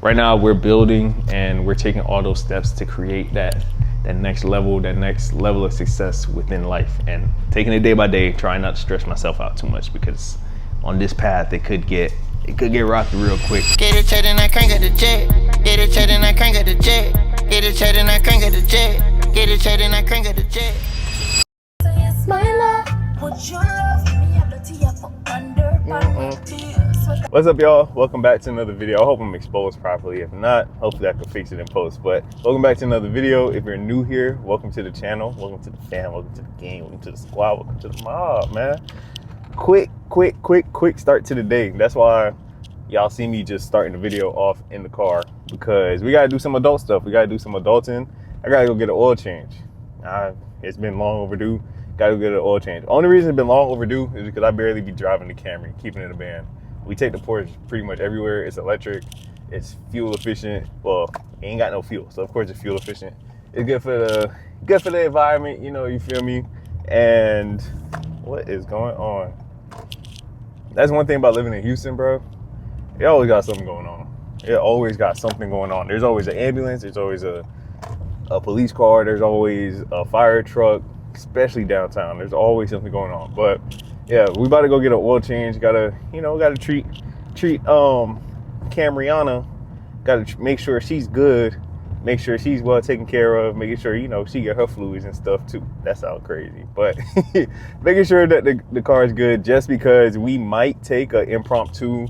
Right now we're building and we're taking all those steps to create that next level of success within life, and taking it day by day, trying not to stress myself out too much, because on this path it could get rocky real quick. Get it checked and I crank at the jet. Get it checked and I crank at the jet. Get it checked and I crank at the jet. Get it checked and I crank at the jet. My love, would you love me? I'm the tea for under my tears. What's up, y'all? Welcome back to another video. I hope I'm exposed properly. If not, hopefully I can fix it in post. But welcome back to another video. If you're new here, welcome to the channel. Welcome to the fam. Welcome to the game. Welcome to the squad. Welcome to the mob, man. Quick start to the day. That's why y'all see me just starting the video off in the car, because we gotta do some adult stuff. We gotta do some adulting. I gotta go get an oil change. It's been long overdue. Gotta go get an oil change. Only reason it's been long overdue is because I barely be driving the Camry, keeping it a band. We take the Porsche pretty much everywhere. It's electric. It's fuel efficient. Well, it ain't got no fuel, so of course it's fuel efficient. It's good for the environment, you know, you feel me? And what is going on? That's one thing about living in Houston, bro. It always got something going on. It always got something going on. There's always an ambulance. There's always a police car. There's always a fire truck, especially downtown. There's always something going on. But yeah, we about to go get an oil change. Gotta treat Camriana. Gotta make sure she's good. Make sure she's well taken care of. Making sure, you know, she get her fluids and stuff too. That sounds crazy, but making sure that the car is good, just because we might take an impromptu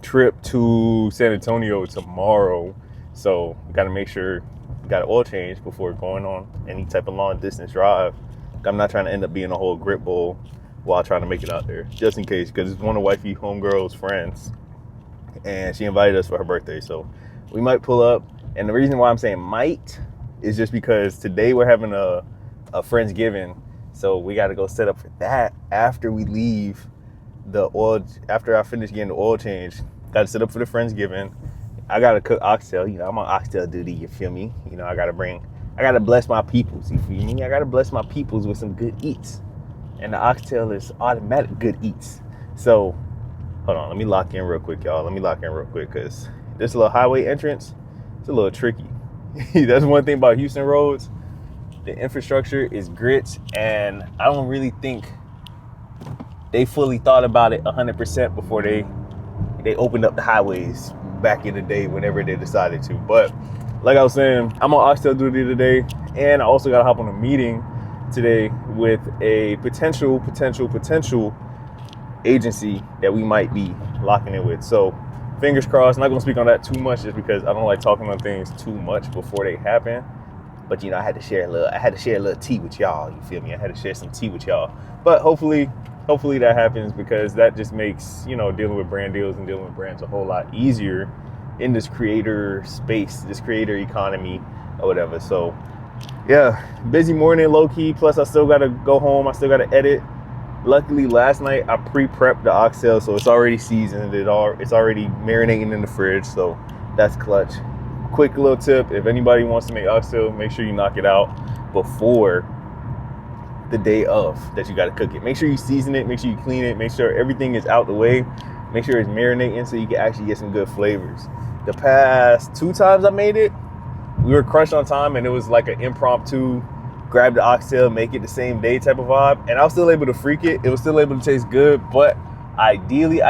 trip to San Antonio tomorrow. So we gotta make sure we got an oil change before going on any type of long distance drive. I'm not trying to end up being a whole grip bowl while trying to make it out there, just in case, because it's one of wifey homegirl's friends and she invited us for her birthday, so we might pull up. And the reason why I'm saying might is just because today we're having a Friendsgiving, so we got to go set up for that after we leave the oil. After I finish getting the oil change, got to set up for the Friendsgiving. I got to cook oxtail. You know, I'm on oxtail duty, you feel me? You know, I got to bless my peoples, you feel me? I got to bless my peoples with some good eats. And the oxtail is automatic good eats. So, hold on, let me lock in real quick, y'all. Let me lock in real quick, because this little highway entrance, it's a little tricky. That's one thing about Houston roads. The infrastructure is grits, and I don't really think they fully thought about it 100% before they opened up the highways back in the day, whenever they decided to. But like I was saying, I'm on oxtail duty today, and I also got to hop on a meeting today with a potential agency that we might be locking in with. So fingers crossed. Not gonna speak on that too much, just because I don't like talking on things too much before they happen. But you know, I had to share a little tea with y'all. You feel me? I had to share some tea with y'all. But hopefully that happens, because that just makes, you know, dealing with brand deals and dealing with brands a whole lot easier in this creator space, this creator economy or whatever. So yeah, busy morning, low key. Plus I still gotta go home. I still gotta edit. Luckily last night I pre-prepped the oxtail, so it's already seasoned. It's already marinating in the fridge, so that's clutch. Quick little tip: if anybody wants to make oxtail, make sure you knock it out before the day of that you got to cook it. Make sure you season it, make sure you clean it, make sure everything is out the way, make sure it's marinating so you can actually get some good flavors. The past 2 times I made it, we were crushed on time, and it was like an impromptu grab the oxtail, make it the same day type of vibe, and I was still able to freak it. It was still able to taste good, but ideally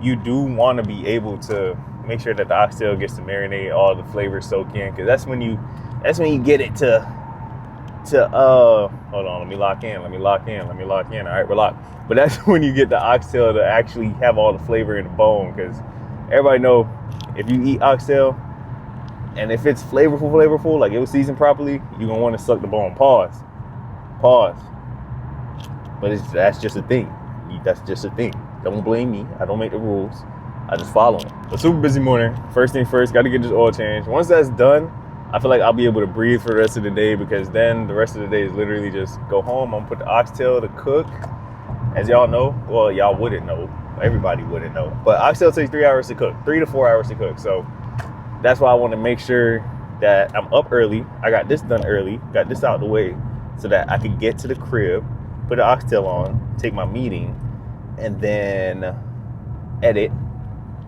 you do want to be able to make sure that the oxtail gets to marinate, all the flavors soak in, because that's when you get it to hold on, let me lock in. All right, we're locked. But that's when you get the oxtail to actually have all the flavor in the bone, because everybody know if you eat oxtail and if it's flavorful, like it was seasoned properly, you're gonna want to suck the bone. Pause. But that's just a thing. That's just a thing. Don't blame me. I don't make the rules. I just follow them. A super busy morning. First thing first, got to get this oil change. Once that's done, I feel like I'll be able to breathe for the rest of the day, because then the rest of the day is literally just go home. I'm gonna put the oxtail to cook. As y'all know, well, y'all wouldn't know. Everybody wouldn't know. But oxtail takes 3 hours to cook, 3 to 4 hours to cook. So that's why I want to make sure that I'm up early. I got this done early, got this out of the way, so that I can get to the crib, put the oxtail on, take my meeting, and then edit,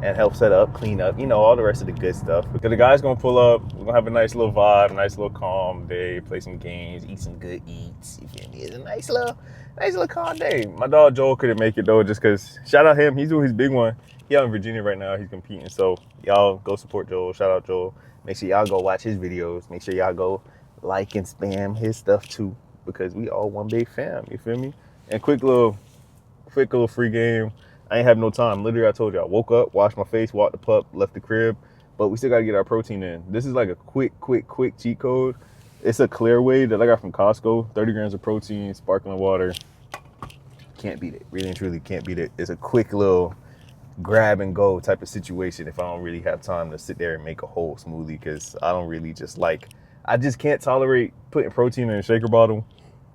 and help set up, clean up, you know, all the rest of the good stuff. Because the guys gonna pull up, we're gonna have a nice little vibe, nice little calm day, play some games, eat some good eats. You feel me? It's a nice little calm day. My dog Joel couldn't make it though, just because. Shout out him, he's doing his big one. He out in Virginia right now, he's competing. So y'all go support Joel. Shout out Joel. Make sure y'all go watch his videos. Make sure y'all go like and spam his stuff too, because we all one big fam. You feel me? And quick little free game. I ain't have no time. Literally, I told you, I woke up, washed my face, walked the pup, left the crib, but we still got to get our protein in. This is like a quick cheat code. It's a clear way that I got from Costco. 30 grams of protein, sparkling water. Can't beat it. Really and truly can't beat it. It's a quick little grab and go type of situation if I don't really have time to sit there and make a whole smoothie, because I don't really I just can't tolerate putting protein in a shaker bottle,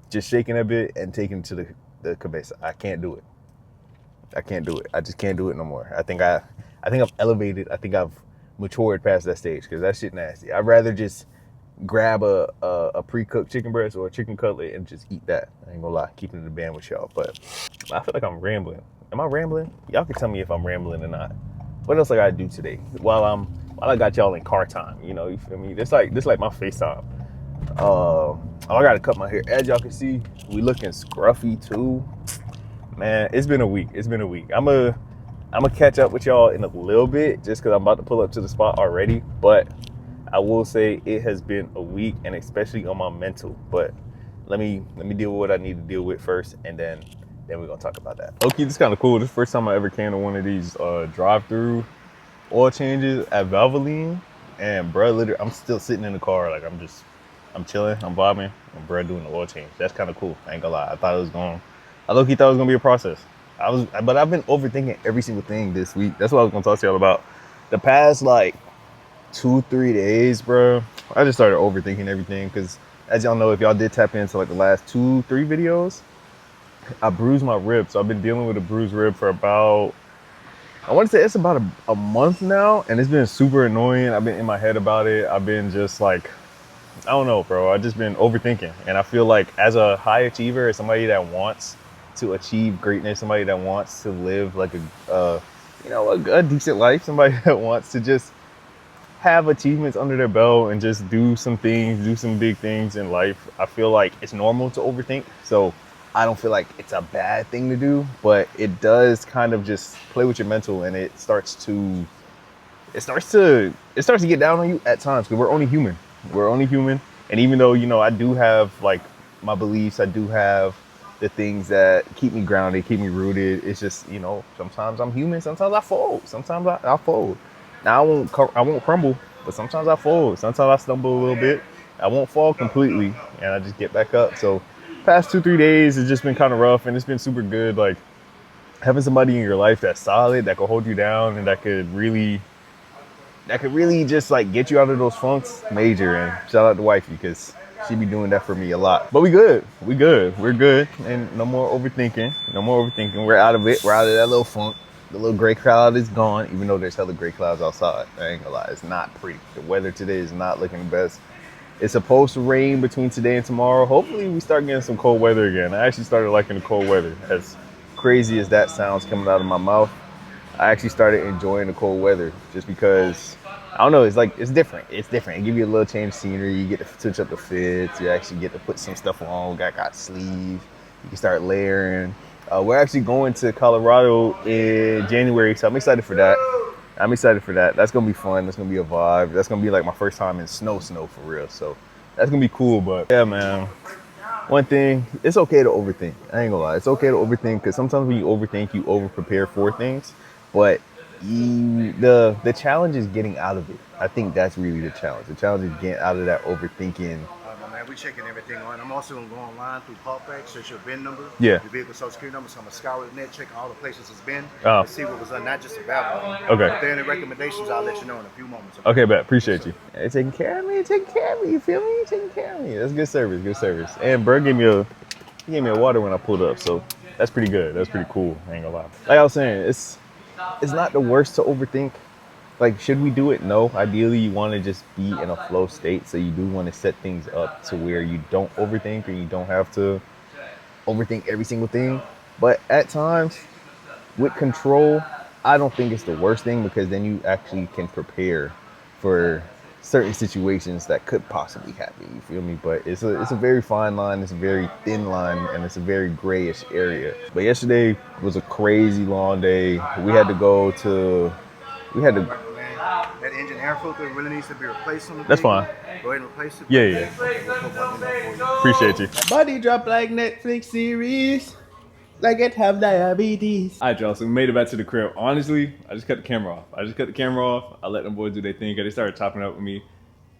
just shaking a bit and taking it to the cabeza. I can't do it. I can't do it. I just can't do it no more. I think I've elevated. I think I've matured past that stage, because that shit nasty. I'd rather just grab a pre-cooked chicken breast or a chicken cutlet and just eat that. I ain't gonna lie, keeping it in the band with y'all. But I feel like I'm rambling. Am I rambling? Y'all can tell me if I'm rambling or not. What else I gotta do today while I got y'all in car time? You know, you feel me? This like my FaceTime. I gotta cut my hair. As y'all can see, we looking scruffy too. Man, it's been a week. I'm gonna catch up with y'all in a little bit, just because I'm about to pull up to the spot already. But I will say it has been a week, and especially on my mental. But let me deal with what I need to deal with first, and then we're gonna talk about that. Okay, this is kind of cool. This is the first time I ever came to one of these drive-through oil changes at Valvoline, and bruh, literally, I'm still sitting in the car, like I'm chilling, I'm vibing, and bruh doing the oil change. That's kind of cool. I ain't gonna lie. I low-key thought it was gonna be a process. But I've been overthinking every single thing this week. That's what I was gonna talk to y'all about. The past like 2-3 days, bro, I just started overthinking everything, because as y'all know, if y'all did tap into like the last 2-3 videos, I bruised my rib. So I've been dealing with a bruised rib for about, I want to say it's about a month now, and it's been super annoying. I've been in my head about it. I've been just like, I don't know, bro. I've just been overthinking, and I feel like as a high achiever, as somebody that wants to achieve greatness, somebody that wants to live like a decent life, somebody that wants to just have achievements under their belt and just do some big things in life, I feel like it's normal to overthink. So I don't feel like it's a bad thing to do, but it does kind of just play with your mental, and it starts to get down on you at times, because we're only human. And even though, you know, I do have like my beliefs, I do have the things that keep me grounded, keep me rooted. It's just, you know, sometimes I'm human, sometimes I fold. Sometimes I fold. Now I won't crumble, but sometimes I fold. Sometimes I stumble a little bit. I won't fall completely, and I just get back up. So past 2-3 days, it's just been kind of rough, and it's been super good. Like having somebody in your life that's solid, that could hold you down, and that could really just like get you out of those funks, major. And shout out to wifey, because she be doing that for me a lot. But we're good. And no more overthinking. We're out of it. We're out of that little funk. The little gray cloud is gone, even though there's hella gray clouds outside. I ain't gonna lie, it's not pretty. The weather today is not looking the best. It's supposed to rain between today and tomorrow. Hopefully we start getting some cold weather again. I actually started liking the cold weather. As crazy as that sounds coming out of my mouth, I actually started enjoying the cold weather, just because, I don't know, it's different. It gives you a little change of scenery. You get to switch up the fits. You actually get to put some stuff on. Got sleeves. You can start layering. We're actually going to Colorado in January, so I'm excited for that. That's gonna be fun. That's gonna be a vibe. That's gonna be like my first time in snow for real. So that's gonna be cool. But yeah, man. One thing, it's okay to overthink. I ain't gonna lie. It's okay to overthink, because sometimes when you overthink, you over prepare for things. But the challenge is getting out of it. I think that's really the challenge. The challenge is getting out of that overthinking. Man, we checking everything on. I'm also gonna go online through Pawpack, search your VIN number, Yeah. your vehicle social security number. So I'm gonna scour the net, check all the places it's been, Oh. and see what was done, not just about one. Okay. If there are any recommendations, I'll let you know in a few moments. Okay, bet. Appreciate you. Hey, taking care of me. You feel me? Taking care of me. That's good service. And Bird gave me a water when I pulled up, so that's pretty good. That's pretty cool. I ain't gonna lie. Like I was saying, it's not the worst to overthink. Like, should we do it? No. Ideally, you want to just be in a flow state. So you do want to set things up to where you don't overthink, or you don't have to overthink every single thing. But at times, with control, I don't think it's the worst thing because then you actually can prepare for certain situations that could possibly happen. You feel me? But it's a very fine line. It's a very thin line, and it's a very grayish area. But yesterday was a crazy long day. We had to go to. We had to. That engine air filter really needs to be replaced. That's fine. Go ahead and replace it. Yeah. We'll put one in there for you. Appreciate you. Body drop like Netflix series. Like it have diabetes. All right, y'all. So we made it back to the crib. Honestly, I just cut the camera off. I let them boys do their thing. Cause they started chopping up with me.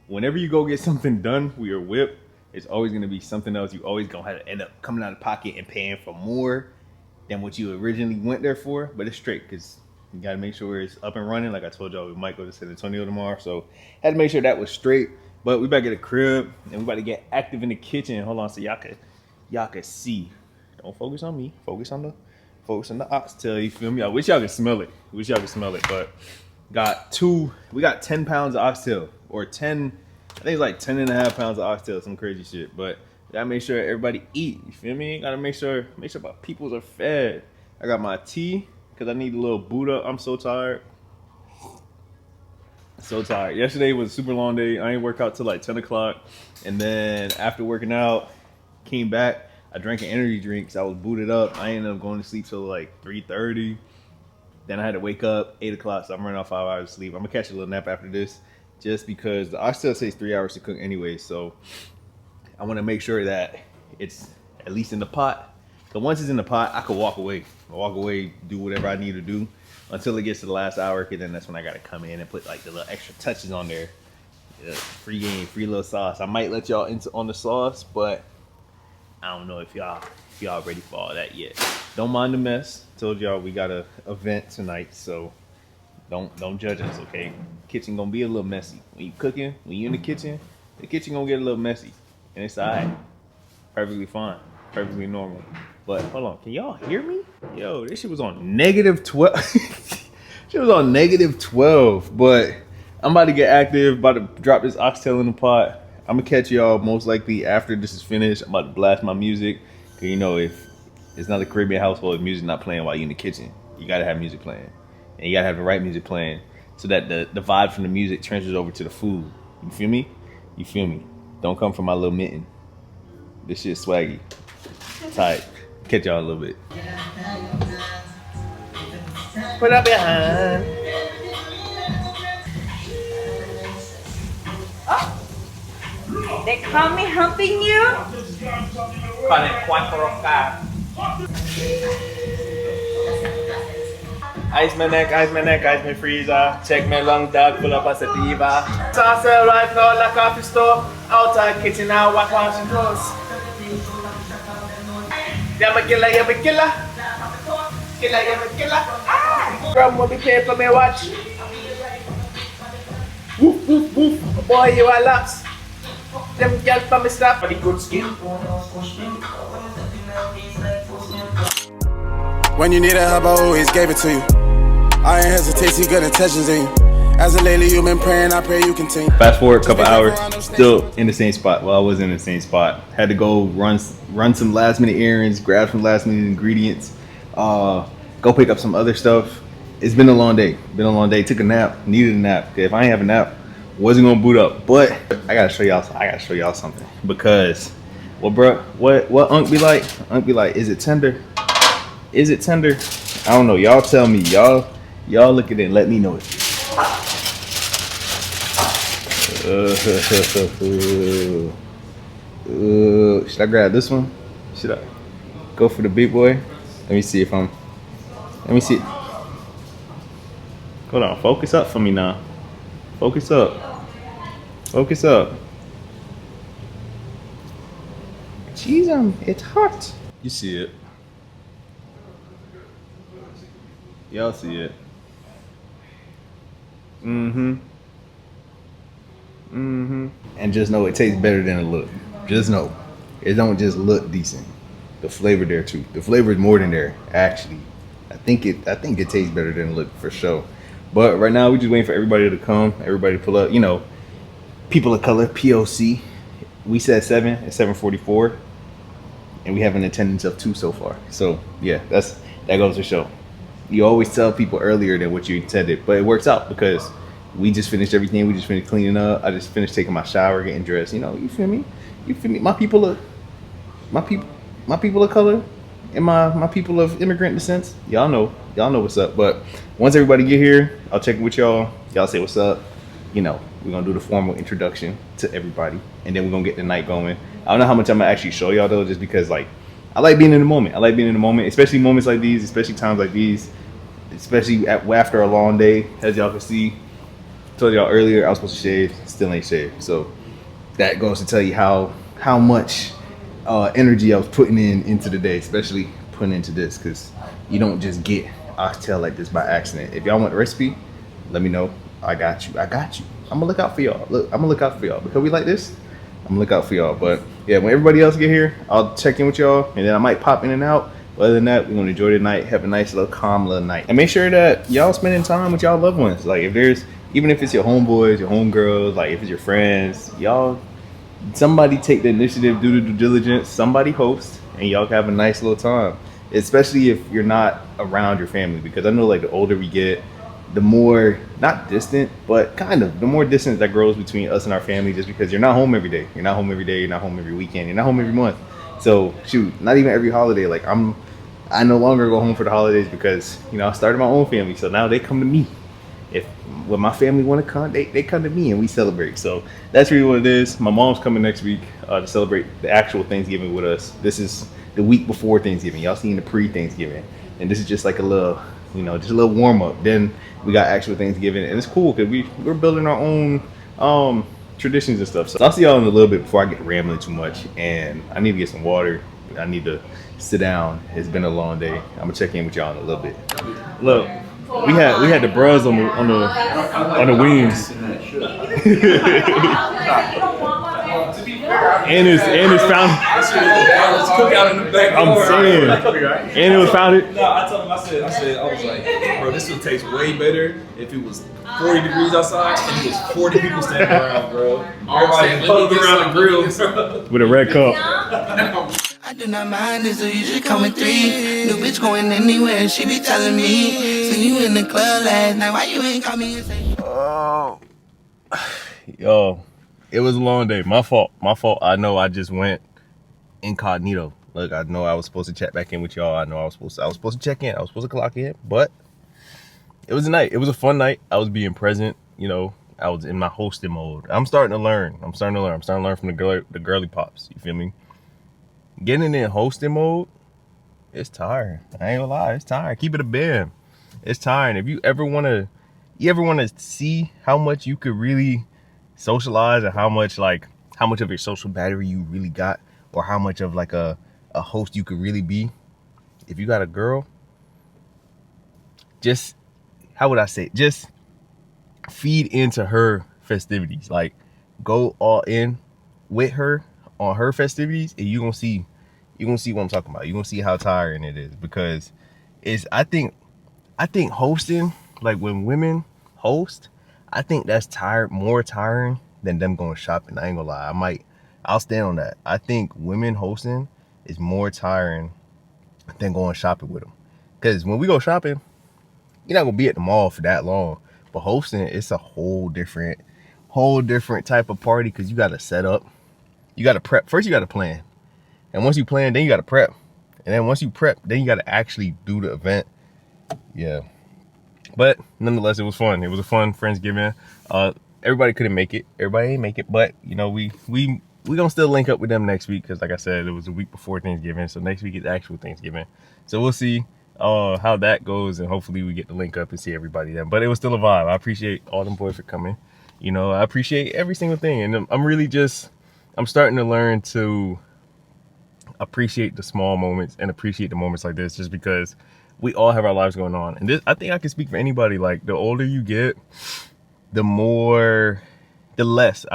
Whenever you go get something done with your whip, it's always gonna be something else. You always gonna have to end up coming out of pocket and paying for more than what you originally went there for. But it's straight because you gotta make sure it's up and running. Like I told y'all, we might go to San Antonio tomorrow, so had to make sure that was straight. But we back at the crib and we about to get active in the kitchen. Hold on, so y'all could see. Don't focus on me. Focus on the oxtail. You feel me? I wish y'all could smell it. But we got 10 pounds of oxtail, or 10. I think it's like 10 and a half pounds of oxtail, some crazy shit. But gotta make sure everybody eat. You feel me? Gotta make sure my peoples are fed. I got my tea because I need a little boot up. I'm so tired. Yesterday was a super long day. I ain't work out till like 10 o'clock. And then after working out, came back. I drank an energy drink because I was booted up. I ended up going to sleep till like 3:30. Then I had to wake up 8 o'clock, so I'm running off 5 hours of sleep. I'm gonna catch a little nap after this, just because the oxtail takes 3 hours to cook anyway. So I want to make sure that it's at least in the pot. So once it's in the pot, I could walk away, do whatever I need to do until it gets to the last hour. Cause then that's when I gotta come in and put like the little extra touches on there. Free game, free little sauce. I might let y'all into on the sauce, but I don't know if y'all ready for all that yet. Don't mind the mess. Told y'all we got a event tonight, so don't judge us, okay? Kitchen gonna be a little messy. When you cooking, when you in the kitchen gonna get a little messy. And it's alright. Perfectly fine. Perfectly normal. But hold on, can y'all hear me? Yo, this shit was on -12. Shit was on -12, but I'm about to get active, about to drop this oxtail in the pot. I'm gonna catch y'all most likely after this is finished. I'm about to blast my music. Cause you know, if it's not a Caribbean household, if music not playing while you're in the kitchen, you gotta have music playing. And you gotta have the right music playing so that the vibe from the music transfers over to the food. You feel me? You feel me? Don't come from my little mitten. This shit's swaggy. Tight. Catch y'all a little bit. Put up your hand. They call me humping you? Call it quattro. Ice my neck, ice my freezer. Check my long dog, pull up a sativa. Sauce right now like coffee store. Outside kitchen now, washing clothes. Yeah, me killer. Killer. From what we pay for me watch. Woof. Boy, you are laps. Them girls for me stop for the good skin. When you need a help, I always gave it to you. I ain't hesitate, see good intentions in you. As a lately, you've been praying, I pray you continue. Fast forward a couple hours, still in the same spot. Well, I was in the same spot. Had to go run some last minute errands, grab some last minute ingredients, go pick up some other stuff. It's been a long day. Took a nap, needed a nap. If I ain't have a nap, wasn't gonna boot up. But I gotta show y'all something. Because, well, bro, what Unc be like? Unc be like, is it tender? Is it tender? I don't know. Y'all tell me. Y'all look at it and let me know it. Should I grab this one? Should I go for the big boy? Let me see. Hold on. Focus up for me now. Focus up. Jeez, it's hot. You see it. Y'all see it. And just know it tastes better than it look. Just know. It don't just look decent. The flavor there too. The flavor is more than there, actually. I think it tastes better than it look for sure. But right now we just waiting for everybody to come, everybody to pull up, you know, people of color, POC. We said 7 at 7:44. And we have an attendance of 2 so far. So yeah, that goes to show. you always tell people earlier than what you intended, but it works out because we just finished everything. We just finished cleaning up. I just finished taking my shower, getting dressed. You know, you feel me? You feel me? My people are my people, my people of color, and my people of immigrant descent. Y'all know what's up. But once everybody get here, I'll check in with y'all. Y'all say what's up. You know, we're gonna do the formal introduction to everybody, and then we're gonna get the night going. I don't know how much I'm gonna actually show y'all though, just because like I like being in the moment. I like being in the moment, especially moments like these, especially times like these, especially after a long day. As y'all can see, told y'all earlier I was supposed to shave, still ain't shaved. So that goes to tell you how much energy I was putting into the day, especially putting into this, because you don't just get oxtail like this by accident. If y'all want the recipe, let me know. I got you. I'm gonna look out for y'all. I'm gonna look out for y'all because we like this. I'm gonna look out for y'all. But yeah, when everybody else get here, I'll check in with y'all, and then I might pop in and out. But other than that, we're gonna enjoy the night, have a nice little calm little night, and make sure that y'all spending time with y'all loved ones. Like even if it's your homeboys, your homegirls, like if it's your friends, y'all, somebody take the initiative, do the due diligence, somebody host, and y'all have a nice little time. Especially if you're not around your family, because I know like the older we get, the more, not distant, but kind of, the more distance that grows between us and our family, just because you're not home every day. You're not home every day, you're not home every weekend, you're not home every month. So shoot, not even every holiday. Like I no longer go home for the holidays because, you know, I started my own family. So now they come to me. When my family want to come, they come to me and we celebrate. So that's really what it is. My mom's coming next week to celebrate the actual Thanksgiving with us. This is the week before Thanksgiving. Y'all seen the pre-Thanksgiving. And this is just like a little, you know, just a little warm up. Then we got actual Thanksgiving, and it's cool because we're building our own traditions and stuff. So I'll see y'all in a little bit before I get rambling too much, and I need to get some water. I need to sit down. It's been a long day. I'm gonna check in with y'all in a little bit. Look, we had the bros on the wings. and it's found. Cookout in the back. I'm saying, and it was founded. No, I told him. I was like, bro, this would taste way better if it was 40 degrees outside and it was 40 people standing around, bro. Everybody huddled around the grill With a red cup. I do not mind this, so you should come in 3. New bitch going anywhere, she be telling me. See you in the club last night, why you ain't call me and say? Oh, yo, it was a long day. My fault. I know I just went incognito. Look, I know I was supposed to check back in with y'all. I know I was supposed to check in. I was supposed to clock in, but it was a night. It was a fun night. I was being present. You know, I was in my hosting mode. I'm starting to learn. I'm starting to learn from the girly pops. You feel me? Getting in hosting mode, it's tiring. I ain't gonna lie, it's tiring. Keep it a band. It's tiring. If you ever wanna see how much you could really socialize, and how much of your social battery you really got, or how much of like a host you could really be, if you got a girl, just, how would I say it? Just feed into her festivities. Like, go all in with her on her festivities, and you're gonna see what I'm talking about. You're gonna see how tiring it is, because I think hosting, like when women host, I think that's more tiring than them going shopping. I ain't gonna lie. I'll stand on that. I think women hosting is more tiring than going shopping with them. Because when we go shopping, you're not gonna be at the mall for that long. But hosting, it's a whole different type of party, because you gotta set up. You gotta prep. First you gotta plan. And once you plan, then you gotta prep. And then once you prep, then you gotta actually do the event. Yeah. But nonetheless, it was fun. It was a fun Friendsgiving. Everybody couldn't make it. Everybody ain't make it. But, you know, we gonna still link up with them next week, because like I said, it was a week before Thanksgiving. So next week is actual Thanksgiving. So we'll see how that goes, and hopefully we get to link up and see everybody then. But it was still a vibe. I appreciate all them boys for coming. You know, I appreciate every single thing. And I'm starting to learn to appreciate the small moments and appreciate the moments like this, just because we all have our lives going on. And this, I think I can speak for anybody, like the older you get, the less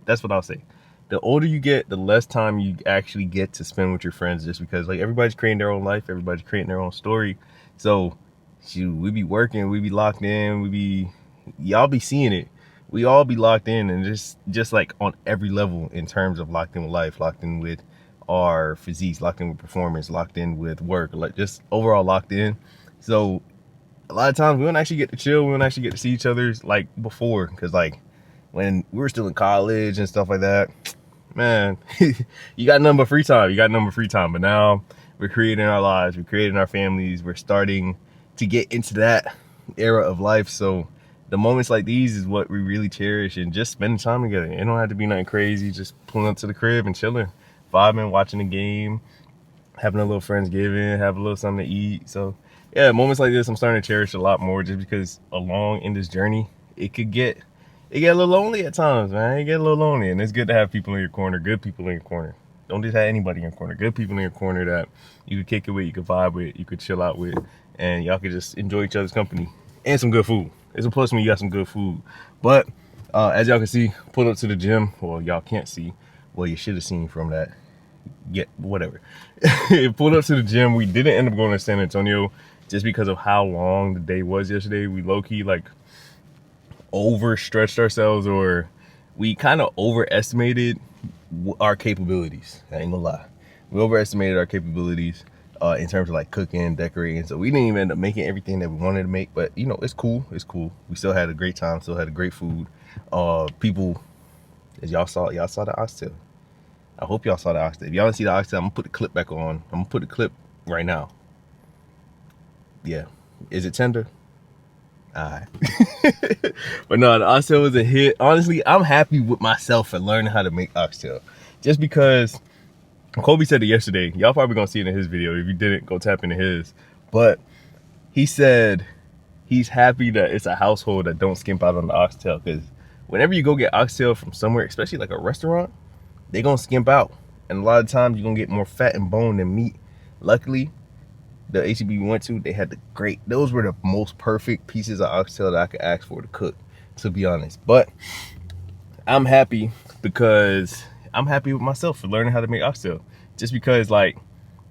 that's what I'll say. The older you get, the less time you actually get to spend with your friends, just because like everybody's creating their own life, everybody's creating their own story. So shoot, we be working, we be locked in, y'all be seeing it. We all be locked in, and just like on every level, in terms of locked in with life, locked in with our physiques, locked in with performance, locked in with work, like just overall locked in. So a lot of times we don't actually get to chill. We don't actually get to see each other's like before. Because like when we were still in college and stuff like that, man, you got nothing but free time. You got nothing but free time. But now we're creating our lives. We're creating our families. We're starting to get into that era of life. So the moments like these is what we really cherish, and just spending time together. It don't have to be nothing crazy. Just pulling up to the crib and chilling, vibing, watching the game, having a little Friendsgiving, have a little something to eat. So yeah, moments like this I'm starting to cherish a lot more, just because along in this journey it get a little lonely at times, man. It get a little lonely, and it's good to have people in your corner, good people in your corner. Don't just have anybody in your corner. Good people in your corner that you could kick it with, you could vibe with, you could chill out with, and y'all could just enjoy each other's company and some good food. It's a plus when you got some good food. But as y'all can see, pulled up to the gym. Well, y'all can't see. Well, you should have seen from that. Yeah, whatever. Pulled up to the gym. We didn't end up going to San Antonio just because of how long the day was yesterday. We low-key like overstretched ourselves, or we kind of overestimated our capabilities. I ain't gonna lie. We overestimated our capabilities in terms of like cooking, decorating. So we didn't even end up making everything that we wanted to make, but you know, it's cool. It's cool. We still had a great time, still had a great food. People, as y'all saw the oxtail. I hope y'all saw the oxtail. If y'all didn't see the oxtail, I'm gonna put the clip back on. I'm gonna put the clip right now. Yeah. Is it tender? Alright. But no, the oxtail was a hit. Honestly, I'm happy with myself for learning how to make oxtail. Just because Kobe said it yesterday. Y'all probably gonna see it in his video. If you didn't, go tap into his. But he said he's happy that it's a household that don't skimp out on the oxtail, because whenever you go get oxtail from somewhere, especially like a restaurant, they gonna skimp out, and a lot of times you're gonna get more fat and bone than meat. Luckily, the HEB we went to, they had those were the most perfect pieces of oxtail that I could ask for to cook, to be honest. But I'm happy because I'm happy with myself for learning how to make oxtail, just because like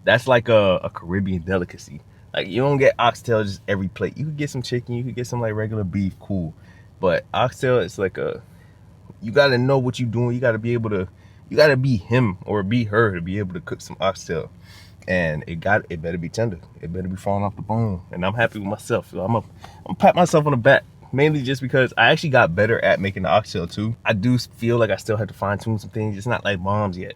that's like a Caribbean delicacy. Like you don't get oxtail just every plate. You could get some chicken, you could get some like regular beef, cool, but oxtail, it's like you got to know what you're doing. You got to be able to, you got to be him or be her to be able to cook some oxtail. And it better be tender. It better be falling off the bone. And I'm happy with myself. So I'm gonna pat myself on the back, mainly just because I actually got better at making the oxtail too. I do feel like I still have to fine tune some things. It's not like mom's yet.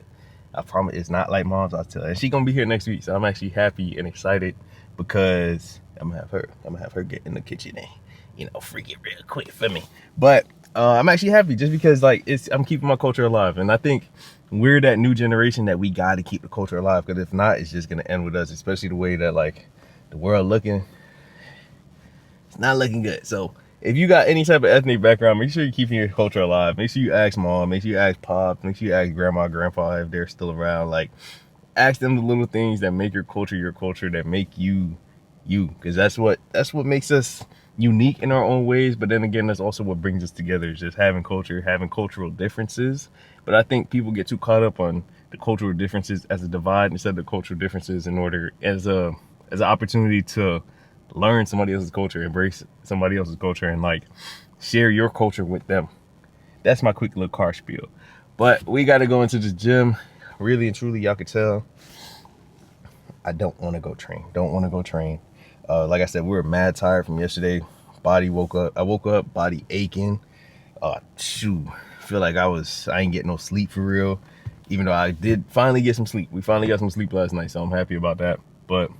I promise it's not like mom's oxtail. And she's gonna be here next week. So I'm actually happy and excited because I'm gonna have her get in the kitchen and, you know, freak it real quick for me. But I'm actually happy just because like I'm keeping my culture alive. And I think we're that new generation that we got to keep the culture alive, because if not, it's just going to end with us, especially the way that like the world looking. It's not looking good. So if you got any type of ethnic background, make sure you're keeping your culture alive. Make sure you ask mom, make sure you ask pop, make sure you ask grandma, grandpa if they're still around. Like, ask them the little things that make your culture, that make you, because that's what makes us unique in our own ways. But then again, that's also what brings us together, is just having culture, having cultural differences. But I think people get too caught up on the cultural differences as a divide instead of the cultural differences in order as an opportunity to learn somebody else's culture, embrace somebody else's culture, and like share your culture with them. That's my quick little car spiel. But we got to go into the gym. Really and truly, y'all could tell I don't want to go train. Like I said, we were mad tired from yesterday. I woke up, body aching. Shoot. Feel like I ain't getting no sleep for real, even though I did finally get some sleep. We finally got some sleep last night, so I'm happy about that. But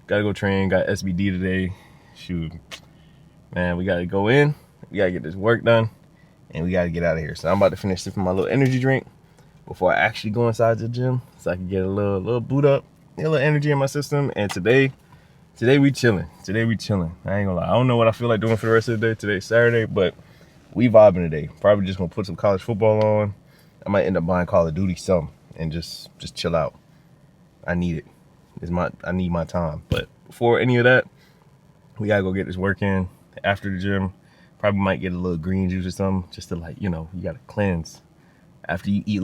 gotta go train, got SBD today. Shoot, man, we gotta go in, we gotta get this work done, and we gotta get out of here. So I'm about to finish sipping my little energy drink before I actually go inside the gym, so I can get a little boot up, get a little energy in my system. And today we chilling. I ain't gonna lie, I don't know what I feel like doing for the rest of the day. Today's Saturday, but we vibing today. Probably just gonna put some college football on. I might end up buying Call of Duty some and just chill out. I need it. I need my time. But before any of that, we gotta go get this work in. After the gym, probably might get a little green juice or something, just to, like, you know, you gotta cleanse. After you eat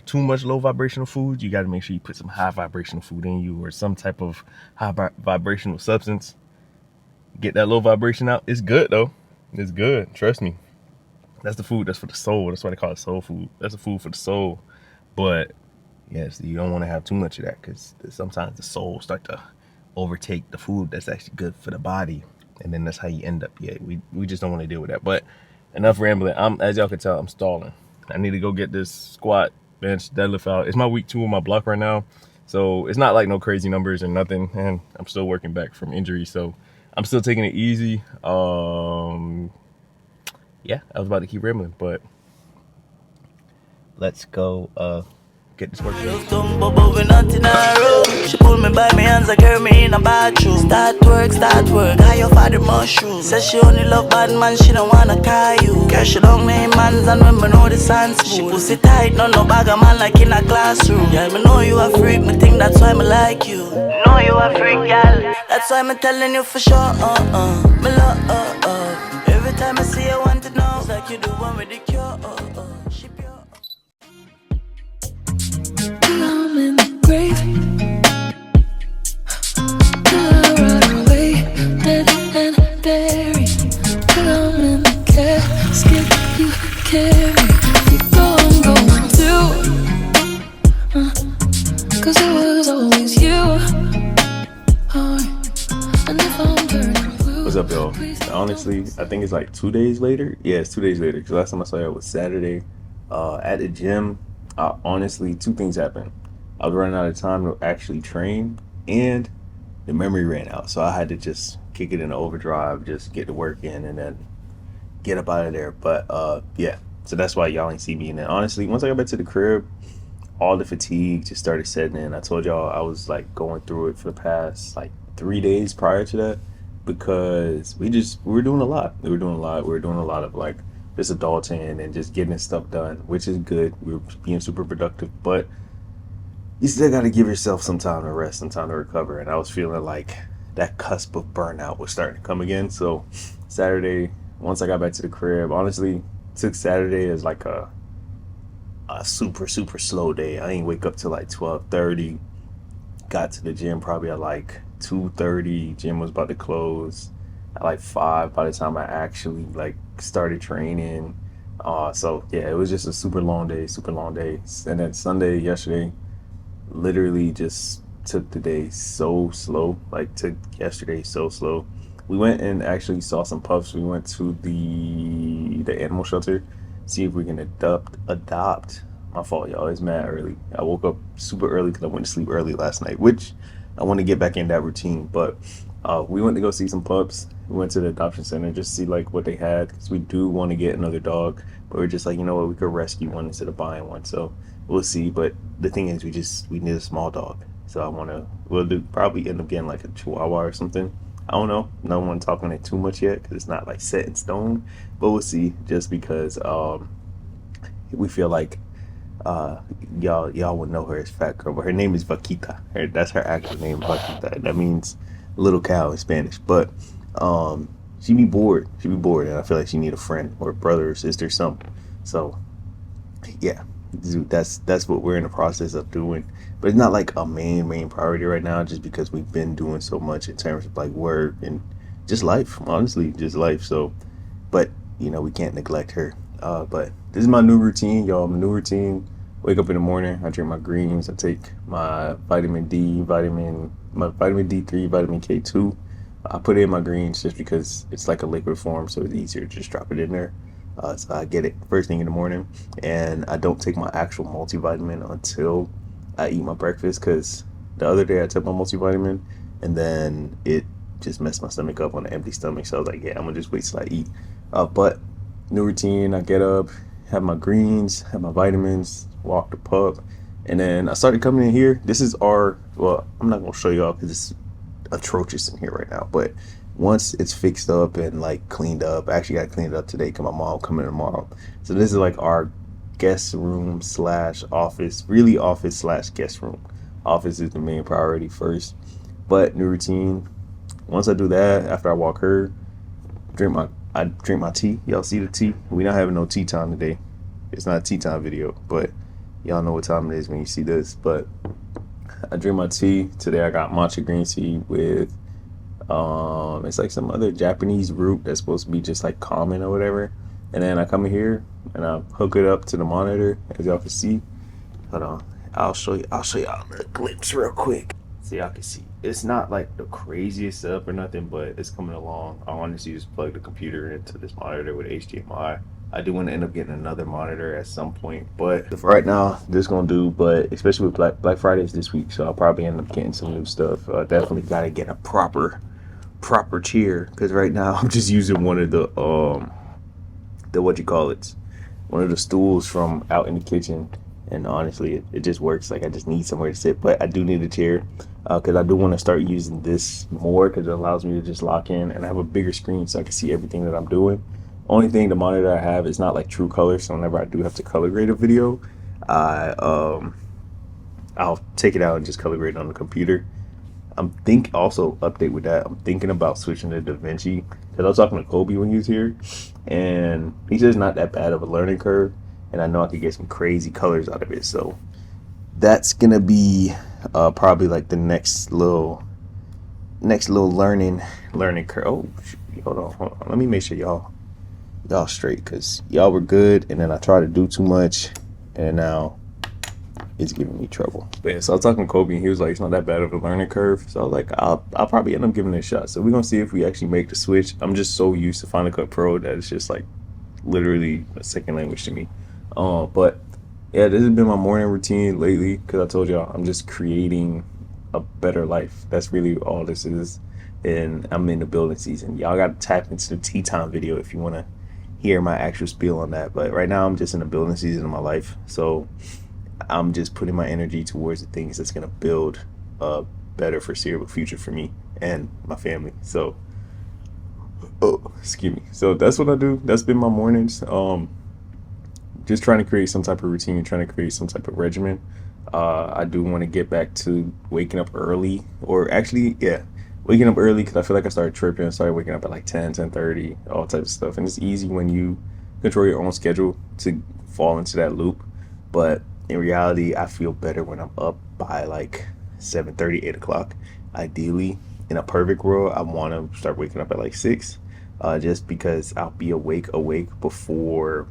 too much low vibrational food, you gotta make sure you put some high vibrational food in you, or some type of high vibrational substance. Get that low vibration out. It's good though. It's good. Trust me. That's the food that's for the soul. That's why they call it soul food. That's the food for the soul. But yes, you don't want to have too much of that, because sometimes the soul start to overtake the food that's actually good for the body. and then that's how you end up. Yeah, we just don't want to deal with that. But enough rambling. As y'all can tell, I'm stalling. I need to go get this squat, bench, deadlift out. It's my week 2 of my block right now, so it's not like no crazy numbers or nothing, and I'm still working back from injury, so I'm still taking it easy. Yeah, I was about to keep rambling, but let's go get this work done. She pull me by my hands, I carry me in a bathroom. Start work, how your father mushroom. Says she only love bad man, she don't wanna call you. Girl, she don't name mans and when me know the sense. She pussy tight, no bag of man like in a classroom. Yeah, me know you a freak, me think that's why me like you. Know you a freak, girl, that's why me telling you for sure. Me love, every time I see you, I want to know. It's like you the one with the cure. She pure. I'm in the grave. Till I rot away, dead and buried. Till I'm in the casket you carry. You go, I'm going too. 'Cause it was always you. And if I'm burning blue, What's up, y'all? Honestly, I think it's like 2 days later. Yeah, it's 2 days later. Because last time I saw y'all was Saturday. At the gym, honestly, 2 things happened. I was running out of time to actually train, and the memory ran out. So I had to just kick it in overdrive, just get the work in, and then get up out of there. But yeah, so that's why y'all ain't see me. And then honestly, once I got back to the crib, all the fatigue just started setting in. I told y'all I was like going through it for the past like 3 days prior to that, because we were doing a lot. We were doing a lot of like just adulting and just getting stuff done, which is good. We were being super productive, but you still got to give yourself some time to rest, some time to recover. And I was feeling like that cusp of burnout was starting to come again. So Saturday, once I got back to the crib, honestly, took Saturday as like a super slow day. I didn't wake up till like 12:30. Got to the gym probably at like 2:30. Gym was about to close at like 5 by the time I actually like started training. So yeah, it was just a super long day. And then Sunday, yesterday, literally just took the day so slow. We went and actually saw some pups. We went to the animal shelter, see if we can adopt. My fault, y'all. It's mad early. I woke up super early because I went to sleep early last night, which I want to get back in that routine. But we went to go see some pups. We went to the adoption center just to see like what they had, because we do want to get another dog, but we're just like, you know what, we could rescue one instead of buying one. So we'll see. But the thing is, we need a small dog. So we'll probably end up getting like a Chihuahua or something. I don't know. No one talking it too much yet because it's not like set in stone. But we'll see. Just because we feel like y'all would know her as Fat Girl, but her name is Vaquita. That's her actual name, Vaquita. That means little cow in Spanish. But she be bored, and I feel like she need a friend or a brother or sister or something. So yeah, that's what we're in the process of doing. But it's not like a main priority right now, just because we've been doing so much in terms of like work and just life. Honestly, just life. So, but you know, we can't neglect her. But this is my new routine, y'all. My new routine: wake up in the morning, I drink my greens, I take my vitamin D, vitamin D3, vitamin K2. I put it in my greens just because it's like a liquid form, so it's easier to just drop it in there. So I get it first thing in the morning, and I don't take my actual multivitamin until I eat my breakfast, because the other day I took my multivitamin and then it just messed my stomach up on an empty stomach. So I was like, yeah, I'm gonna just wait till I eat. But new routine: I get up, have my greens, have my vitamins, walk the pup, and then I started coming in here. This is I'm not gonna show y'all because it's atrocious in here right now, but once it's fixed up and like cleaned up, I actually got cleaned up today because my mom coming tomorrow. So this is like our guest room / office, really office / guest room. Office is the main priority first, but new routine: once I do that, after I walk her, I drink my tea. Y'all see the tea? We not having no tea time today. It's not a tea time video, but y'all know what time it is when you see this. But I drink my tea. Today I got matcha green tea with it's like some other Japanese root that's supposed to be just like calming or whatever. And then I come in here and I hook it up to the monitor, as y'all can see. Hold on, I'll show y'all a glimpse real quick so y'all can see. it's not like the craziest setup or nothing, but it's coming along. I honestly just plug the computer into this monitor with HDMI. I do want to end up getting another monitor at some point, but for right now, this gonna do. But especially with Black Fridays this week, so I'll probably end up getting some new stuff. Definitely gotta get a proper chair, because right now I'm just using one of the what you call it, one of the stools from out in the kitchen, and honestly it just works. Like, I just need somewhere to sit, but I do need a chair because I do want to start using this more, because it allows me to just lock in and I have a bigger screen so I can see everything that I'm doing. Only thing, the monitor I have is not like true color, so whenever I do have to color grade a video, I'll take it out and just color grade on the computer. Also update with that, I'm thinking about switching to DaVinci, because I was talking to Kobe when he was here, and he said it's not that bad of a learning curve, and I know I could get some crazy colors out of it. So that's gonna be probably like the next little learning curve. Oh shoot, hold on, let me make sure y'all straight, because y'all were good and then I tried to do too much and now it's giving me trouble. But yeah, so I was talking to Kobe and he was like, it's not that bad of a learning curve. So I was like, I'll probably end up giving it a shot. So we're gonna see if we actually make the switch. I'm just so used to Final Cut Pro that it's just like literally a second language to me. But yeah, this has been my morning routine lately, because I told y'all I'm just creating a better life. That's really all this is. And I'm in the building season. Y'all gotta tap into the tea time video if you wanna hear my actual spiel on that. But right now I'm just in the building season of my life. So I'm just putting my energy towards the things that's gonna build a better foreseeable future for me and my family. So, excuse me. So that's what I do. That's been my mornings. Just trying to create some type of routine, trying to create some type of regimen. I do want to get back to waking up early, or actually, yeah, waking up early, because I feel like I started tripping. I started waking up at like 10:30, all types of stuff. And it's easy when you control your own schedule to fall into that loop. But in reality, I feel better when I'm up by like 7:30, 8 o'clock. Ideally, in a perfect world, I want to start waking up at like 6, just because I'll be awake before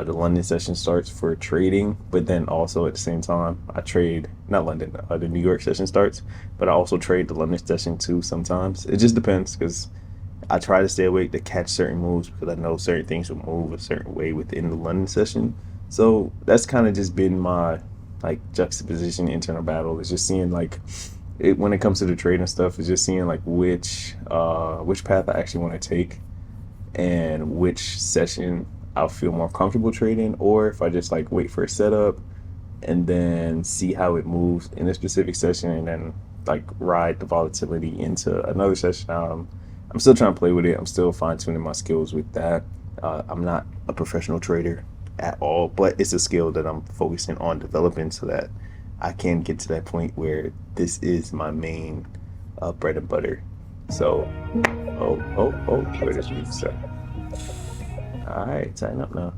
the London session starts for trading. But then also at the same time, I trade, not London, the New York session starts, but I also trade the London session too sometimes. It just depends, because I try to stay awake to catch certain moves, because I know certain things will move a certain way within the London session. So that's kind of just been my like juxtaposition internal battle. It's just seeing like when it comes to the trading stuff, it's just seeing like which path I actually want to take, and which session I'll feel more comfortable trading, or if I just like wait for a setup and then see how it moves in a specific session, and then like ride the volatility into another session. I'm still trying to play with it. I'm still fine-tuning my skills with that. I'm not a professional trader at all, but it's a skill that I'm focusing on developing so that I can get to that point where this is my main bread and butter. So, where does music start? All right, tighten up now.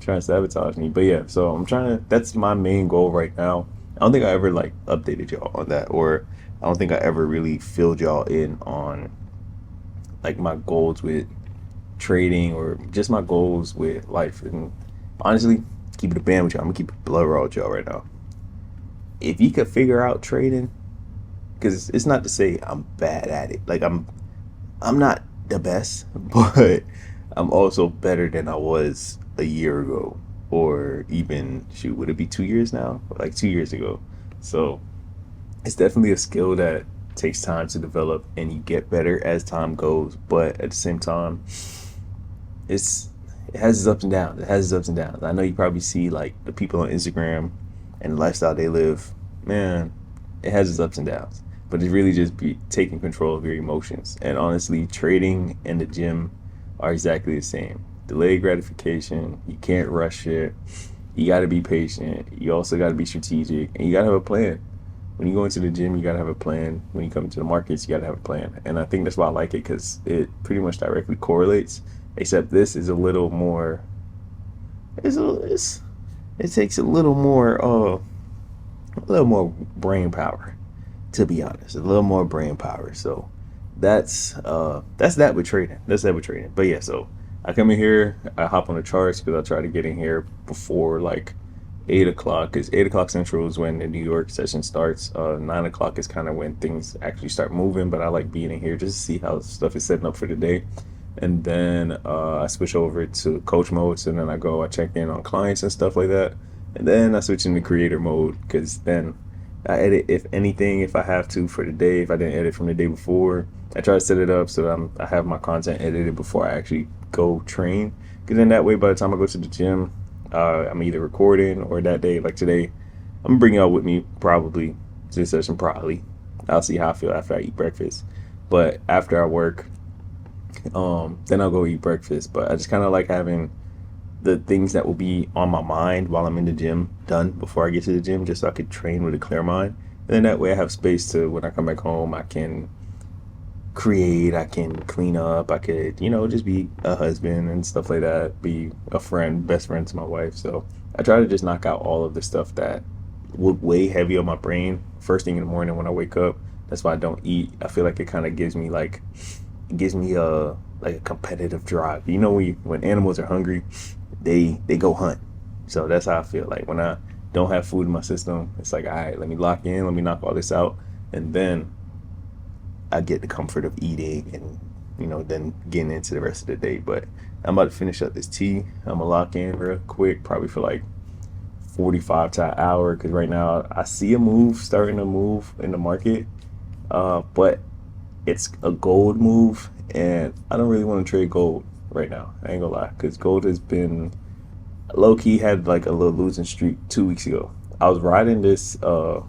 Trying to sabotage me, but yeah. So I'm trying to. That's my main goal right now. I don't think I ever like updated y'all on that, or I don't think I ever really filled y'all in on like my goals with trading, or just my goals with life. And honestly, keep it a band with y'all. I'm gonna keep it blood raw with y'all right now. If you could figure out trading, because it's not to say I'm bad at it. Like I'm not the best, but I'm also better than I was a year ago, or even would it be 2 years now? Like 2 years ago. So it's definitely a skill that takes time to develop, and you get better as time goes. But at the same time, it has its ups and downs. I know you probably see like the people on Instagram and the lifestyle they live. Man, it has its ups and downs. But it's really just taking control of your emotions. And honestly, trading and the gym are exactly the same. Delayed gratification. You can't rush it. You got to be patient. You also got to be strategic, and you got to have a plan. When you go into the gym, you got to have a plan. When you come into the markets, you got to have a plan. And I think that's why I like it, because it pretty much directly correlates, except this is a little more, it takes a little more brain power, to be honest. A little more brain power. So that's that with trading. But yeah, so I come in here, I hop on the charts, because I try to get in here before like 8 o'clock, because 8 o'clock Central is when the New York session starts. 9 o'clock is kind of when things actually start moving, but I like being in here just to see how stuff is setting up for the day. And then I switch over to coach mode, so then I check in on clients and stuff like that. And then I switch into creator mode, because then I edit, if anything, if I have to for the day. If I didn't edit from the day before, I try to set it up so that I have my content edited before I actually go train. Because then that way, by the time I go to the gym, I'm either recording, or that day, like today, I'm gonna bring y'all with me probably to the session. Probably, I'll see how I feel after I eat breakfast. But after I work, then I'll go eat breakfast. But I just kind of like having the things that will be on my mind while I'm in the gym done before I get to the gym, just so I could train with a clear mind. And then that way I have space to, when I come back home, I can create, I can clean up, I could, just be a husband and stuff like that, be a friend, best friend to my wife. So I try to just knock out all of the stuff that would weigh heavy on my brain first thing in the morning when I wake up. That's why I don't eat. I feel like it kind of gives me a competitive drive. When animals are hungry, they go hunt. So that's how I feel like when I don't have food in my system. It's like, all right, let me lock in, let me knock all this out, and then I get the comfort of eating and then getting into the rest of the day. But I'm about to finish up this tea. I'm gonna lock in real quick, probably for like 45 to an hour, because right now I see starting to move in the market, but it's a gold move, and I don't really want to trade gold right now. I ain't gonna lie, because gold has been low-key, had like a little losing streak 2 weeks ago. I was riding this, gold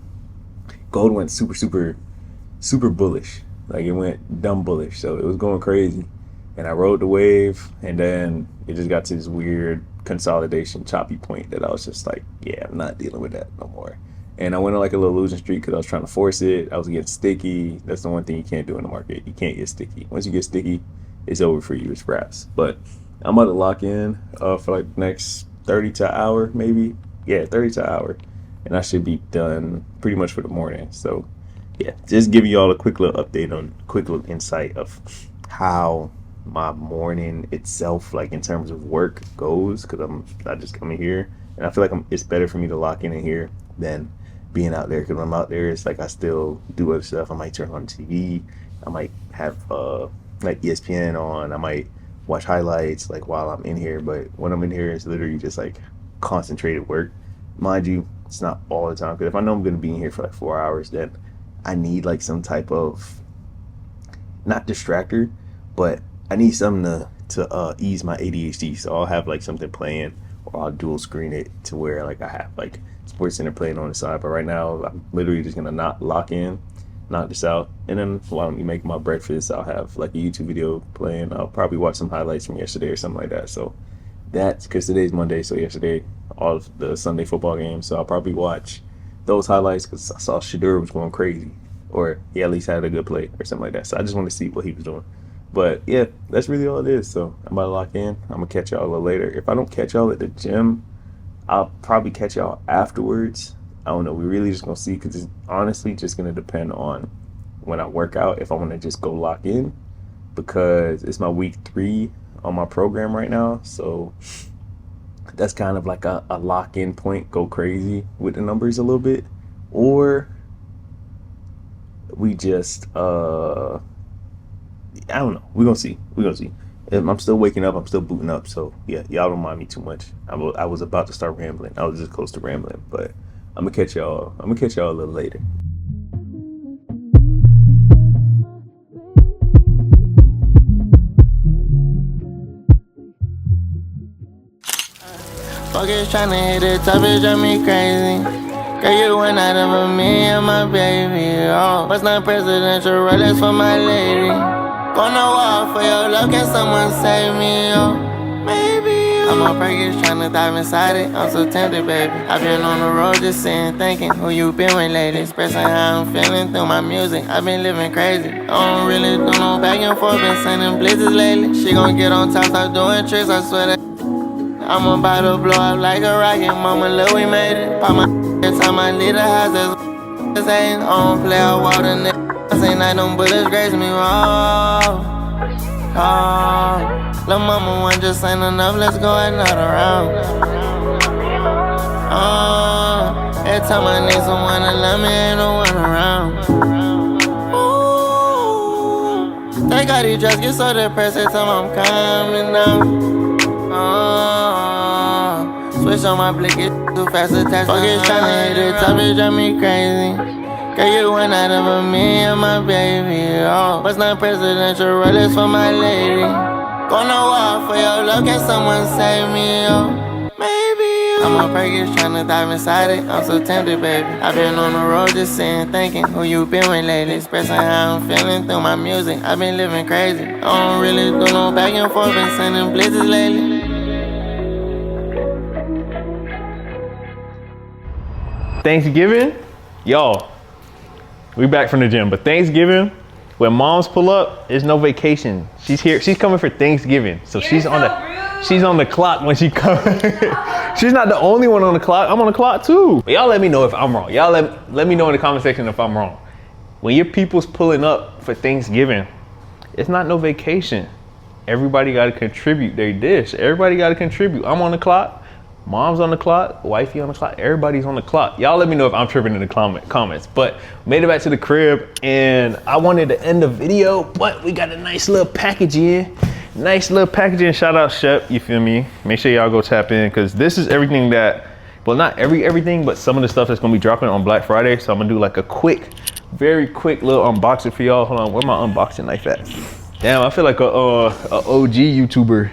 went super bullish. Like, it went dumb bullish, so it was going crazy, and I rode the wave, and then it just got to this weird consolidation choppy point that I was just like, yeah, I'm not dealing with that no more. And I went on like a little losing streak because I was trying to force it. I was getting sticky. That's the one thing you can't do in the market. You can't get sticky. Once you get sticky, it's over for you. It's scraps. But I'm about to lock in for like the next 30 to an hour, maybe. Yeah, 30 to an hour. And I should be done pretty much for the morning. So yeah, just giving y'all a quick little update quick little insight of how my morning itself, like in terms of work, goes, because I just come in here, and I feel like it's better for me to lock in here than being out there, because when I'm out there, it's like I still do other stuff. I might turn on TV, I might have like ESPN on, I might watch highlights like while I'm in here. But when I'm in here, it's literally just like concentrated work. Mind you, it's not all the time, because if I know I'm going to be in here for like 4 hours, then I need like some type of, not distractor, but I need something to ease my ADHD. So I'll have like something playing, or I'll dual screen it to where like I have like Sports Center playing on the side. But right now I'm literally just gonna not lock in, knock this out, and then while I'm making my breakfast, I'll have like a YouTube video playing. I'll probably watch some highlights from yesterday or something like that. So that's because today's Monday, so yesterday all of the Sunday football games, so I'll probably watch those highlights, because I saw Shadur was going crazy, or he at least had a good play or something like that. So I just want to see what he was doing. But yeah, that's really all it is. So I'm about to lock in. I'm gonna catch y'all a little later. If I don't catch y'all at the gym, I'll probably catch y'all afterwards. I don't know. We're really just gonna see, because it's honestly just gonna depend on when I work out, if I want to just go lock in, because it's my week 3 on my program right now. So that's kind of like a lock-in point, go crazy with the numbers a little bit, or we just I don't know, we're gonna see. I'm still waking up, I'm still booting up, so yeah, y'all don't mind me too much. I was about to start rambling. I was just close to rambling, but I'm gonna catch y'all a little later. Focus tryna hit the top, it drive me crazy. Girl, you one out of a million, my baby. Oh, what's not presidential, Rolex for my lady. Gonna walk for your love, can someone save me? Oh, maybe. I'm on purpose tryna dive inside it. I'm so tempted, baby. I've been on the road just sitting, thinking who you been with lately. Expressing how I'm feeling through my music. I've been living crazy. I don't really do no back and forth, been sending blizzards lately. She gon' get on top, start doing tricks, I swear that. I'm about to blow up like a rocket, mama, look, we made it. Pop my every time I leave the house, that's hating. I don't play out water, nigga. Ain't like them bullets graze me wrong. Oh, lil' mama, one just ain't enough, let's go another round. Every time I need someone to love me, ain't no one around. Ooh, thank God these drugs get so depressed every time I'm coming down. Switch on my blick, it's too fast attached. Fuck it, tryna hit the top, it drive me crazy. Girl, you went out of a me and my baby. Oh, what's not presidential rolex for my lady? Gonna walk for your love, can someone save me? Oh, maybe I'm a perkins tryna dive inside it. I'm so tempted, baby. I've been on the road just sitting, thinking who you been with lately. Expressing how I'm feeling through my music. I've been living crazy. I don't really do no back and forth, been sending blizzards lately. Thanksgiving, y'all, we back from the gym, but Thanksgiving, when moms pull up, it's no vacation. She's here, she's coming for Thanksgiving. So she's on the clock when she comes. She's not the only one on the clock, I'm on the clock too. But y'all let me know if I'm wrong. Y'all let me know in the comment section if I'm wrong. When your people's pulling up for Thanksgiving, it's not no vacation. Everybody gotta contribute their dish. Everybody gotta contribute. I'm on the clock. Mom's on the clock, wifey on the clock, everybody's on the clock. Y'all let me know if I'm tripping in the comments. But made it back to the crib and I wanted to end the video, but we got a nice little package in. Nice little packaging. Shout out Shep, you feel me? Make sure y'all go tap in because this is everything that, well, not everything, but some of the stuff that's gonna be dropping on Black Friday. So I'm gonna do like a quick, very quick little unboxing for y'all. Hold on, where my unboxing knife at? Damn, I feel like a OG YouTuber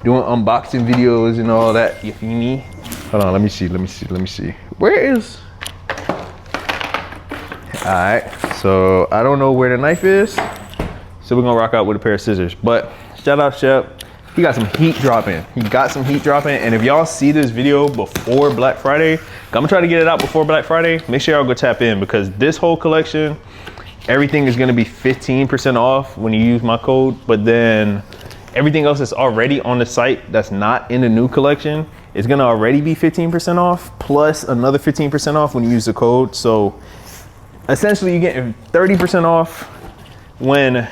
doing unboxing videos and all that, you feel me? Hold on, let me see. Where is? All right, so I don't know where the knife is. So we're gonna rock out with a pair of scissors. But shout out Shep, he got some heat dropping. And if y'all see this video before Black Friday, I'm gonna try to get it out before Black Friday. Make sure y'all go tap in because this whole collection, everything is gonna be 15% off when you use my code, but then everything else that's already on the site that's not in the new collection is gonna already be 15% off plus another 15% off when you use the code. So essentially you're getting 30% off when,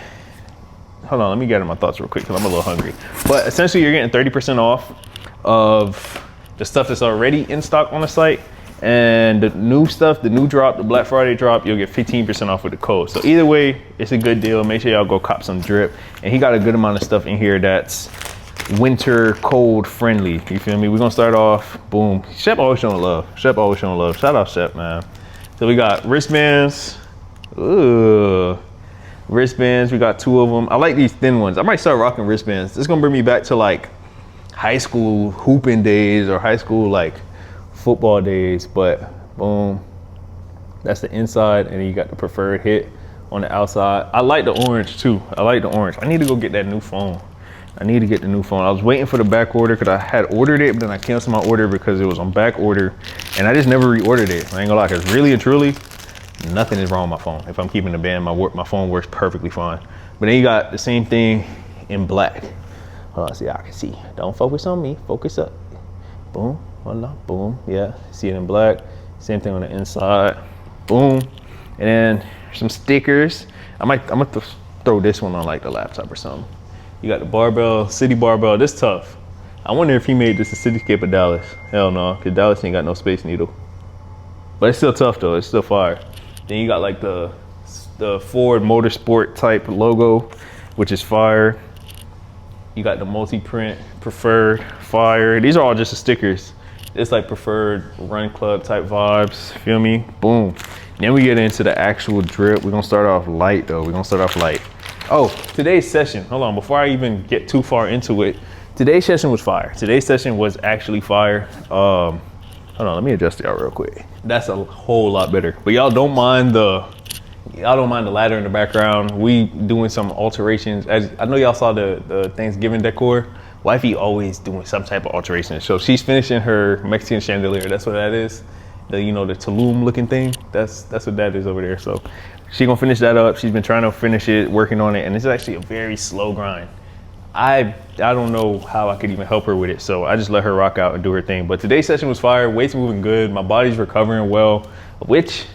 hold on, let me get in my thoughts real quick because I'm a little hungry. But essentially you're getting 30% off of the stuff that's already in stock on the site. And the new stuff, the new drop, the Black Friday drop, you'll get 15% off with the code. So either way, it's a good deal. Make sure y'all go cop some drip. And he got a good amount of stuff in here that's winter cold friendly. You feel me? We're gonna start off, boom. Shep always showing love. Shout out Shep, man. So we got wristbands. Ooh. Wristbands, we got 2 of them. I like these thin ones. I might start rocking wristbands. This is gonna bring me back to like high school hooping days or high school like football days. But boom, that's the inside, and then you got the preferred hit on the outside. I like the orange too. I need to go get that new phone. I was waiting for the back order because I had ordered it, but then I canceled my order because it was on back order, and I just never reordered it. I ain't gonna lie, because really and truly, nothing is wrong with my phone. If I'm keeping the band, my phone works perfectly fine. But then you got the same thing in black. Hold on, see, I can see. Don't focus on me, focus up. Boom. Voila, boom, yeah, see it in black. Same thing on the inside, boom. And then some stickers. I'm gonna throw this one on like the laptop or something. You got the barbell, city barbell, this tough. I wonder if he made this a cityscape of Dallas. Hell no, cause Dallas ain't got no Space Needle. But it's still tough though, it's still fire. Then you got like the Ford Motorsport type logo, which is fire. You got the multi-print, preferred, fire. These are all just the stickers. It's like preferred run club type vibes, feel me? Boom. Then we get into the actual drip. We're gonna start off light though. Oh, today's session, hold on, before I even get too far into it, today's session was fire. Today's session was actually fire. Hold on, let me adjust y'all real quick. That's a whole lot better. But y'all don't mind the ladder in the background. We doing some alterations. As I know y'all saw the Thanksgiving decor. Wifey always doing some type of alteration. So she's finishing her Mexican chandelier. That's what that is. The Tulum looking thing. That's what that is over there. So she gonna finish that up. She's been trying to finish it, working on it, and it's actually a very slow grind. I don't know how I could even help her with it. So I just let her rock out and do her thing. But today's session was fire. Weights moving good. My body's recovering well, which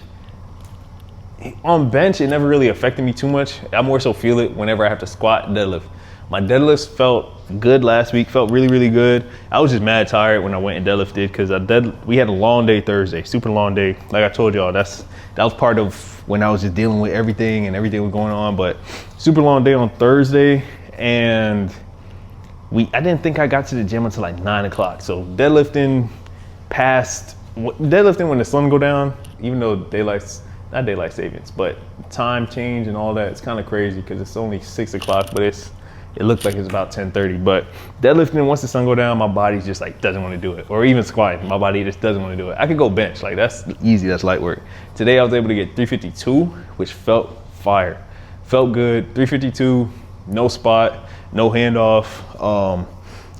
on bench, it never really affected me too much. I more so feel it whenever I have to squat, deadlift. My deadlifts felt good last week. Felt really, really good. I was just mad tired when I went and deadlifted because we had a long day Thursday, super long day. Like I told y'all, that was part of when I was just dealing with everything and everything was going on. But super long day on Thursday, and I didn't think I got to the gym until like 9 o'clock. So deadlifting when the sun go down, even though not daylight savings, but time change and all that, it's kind of crazy because it's only 6 o'clock, but it looked like it's about 10:30. But deadlifting, once the sun go down, my body just like doesn't want to do it. Or even squatting, my body just doesn't want to do it. I could go bench, like that's easy, that's light work. Today I was able to get 352, which felt fire. Felt good, 352, no spot, no handoff.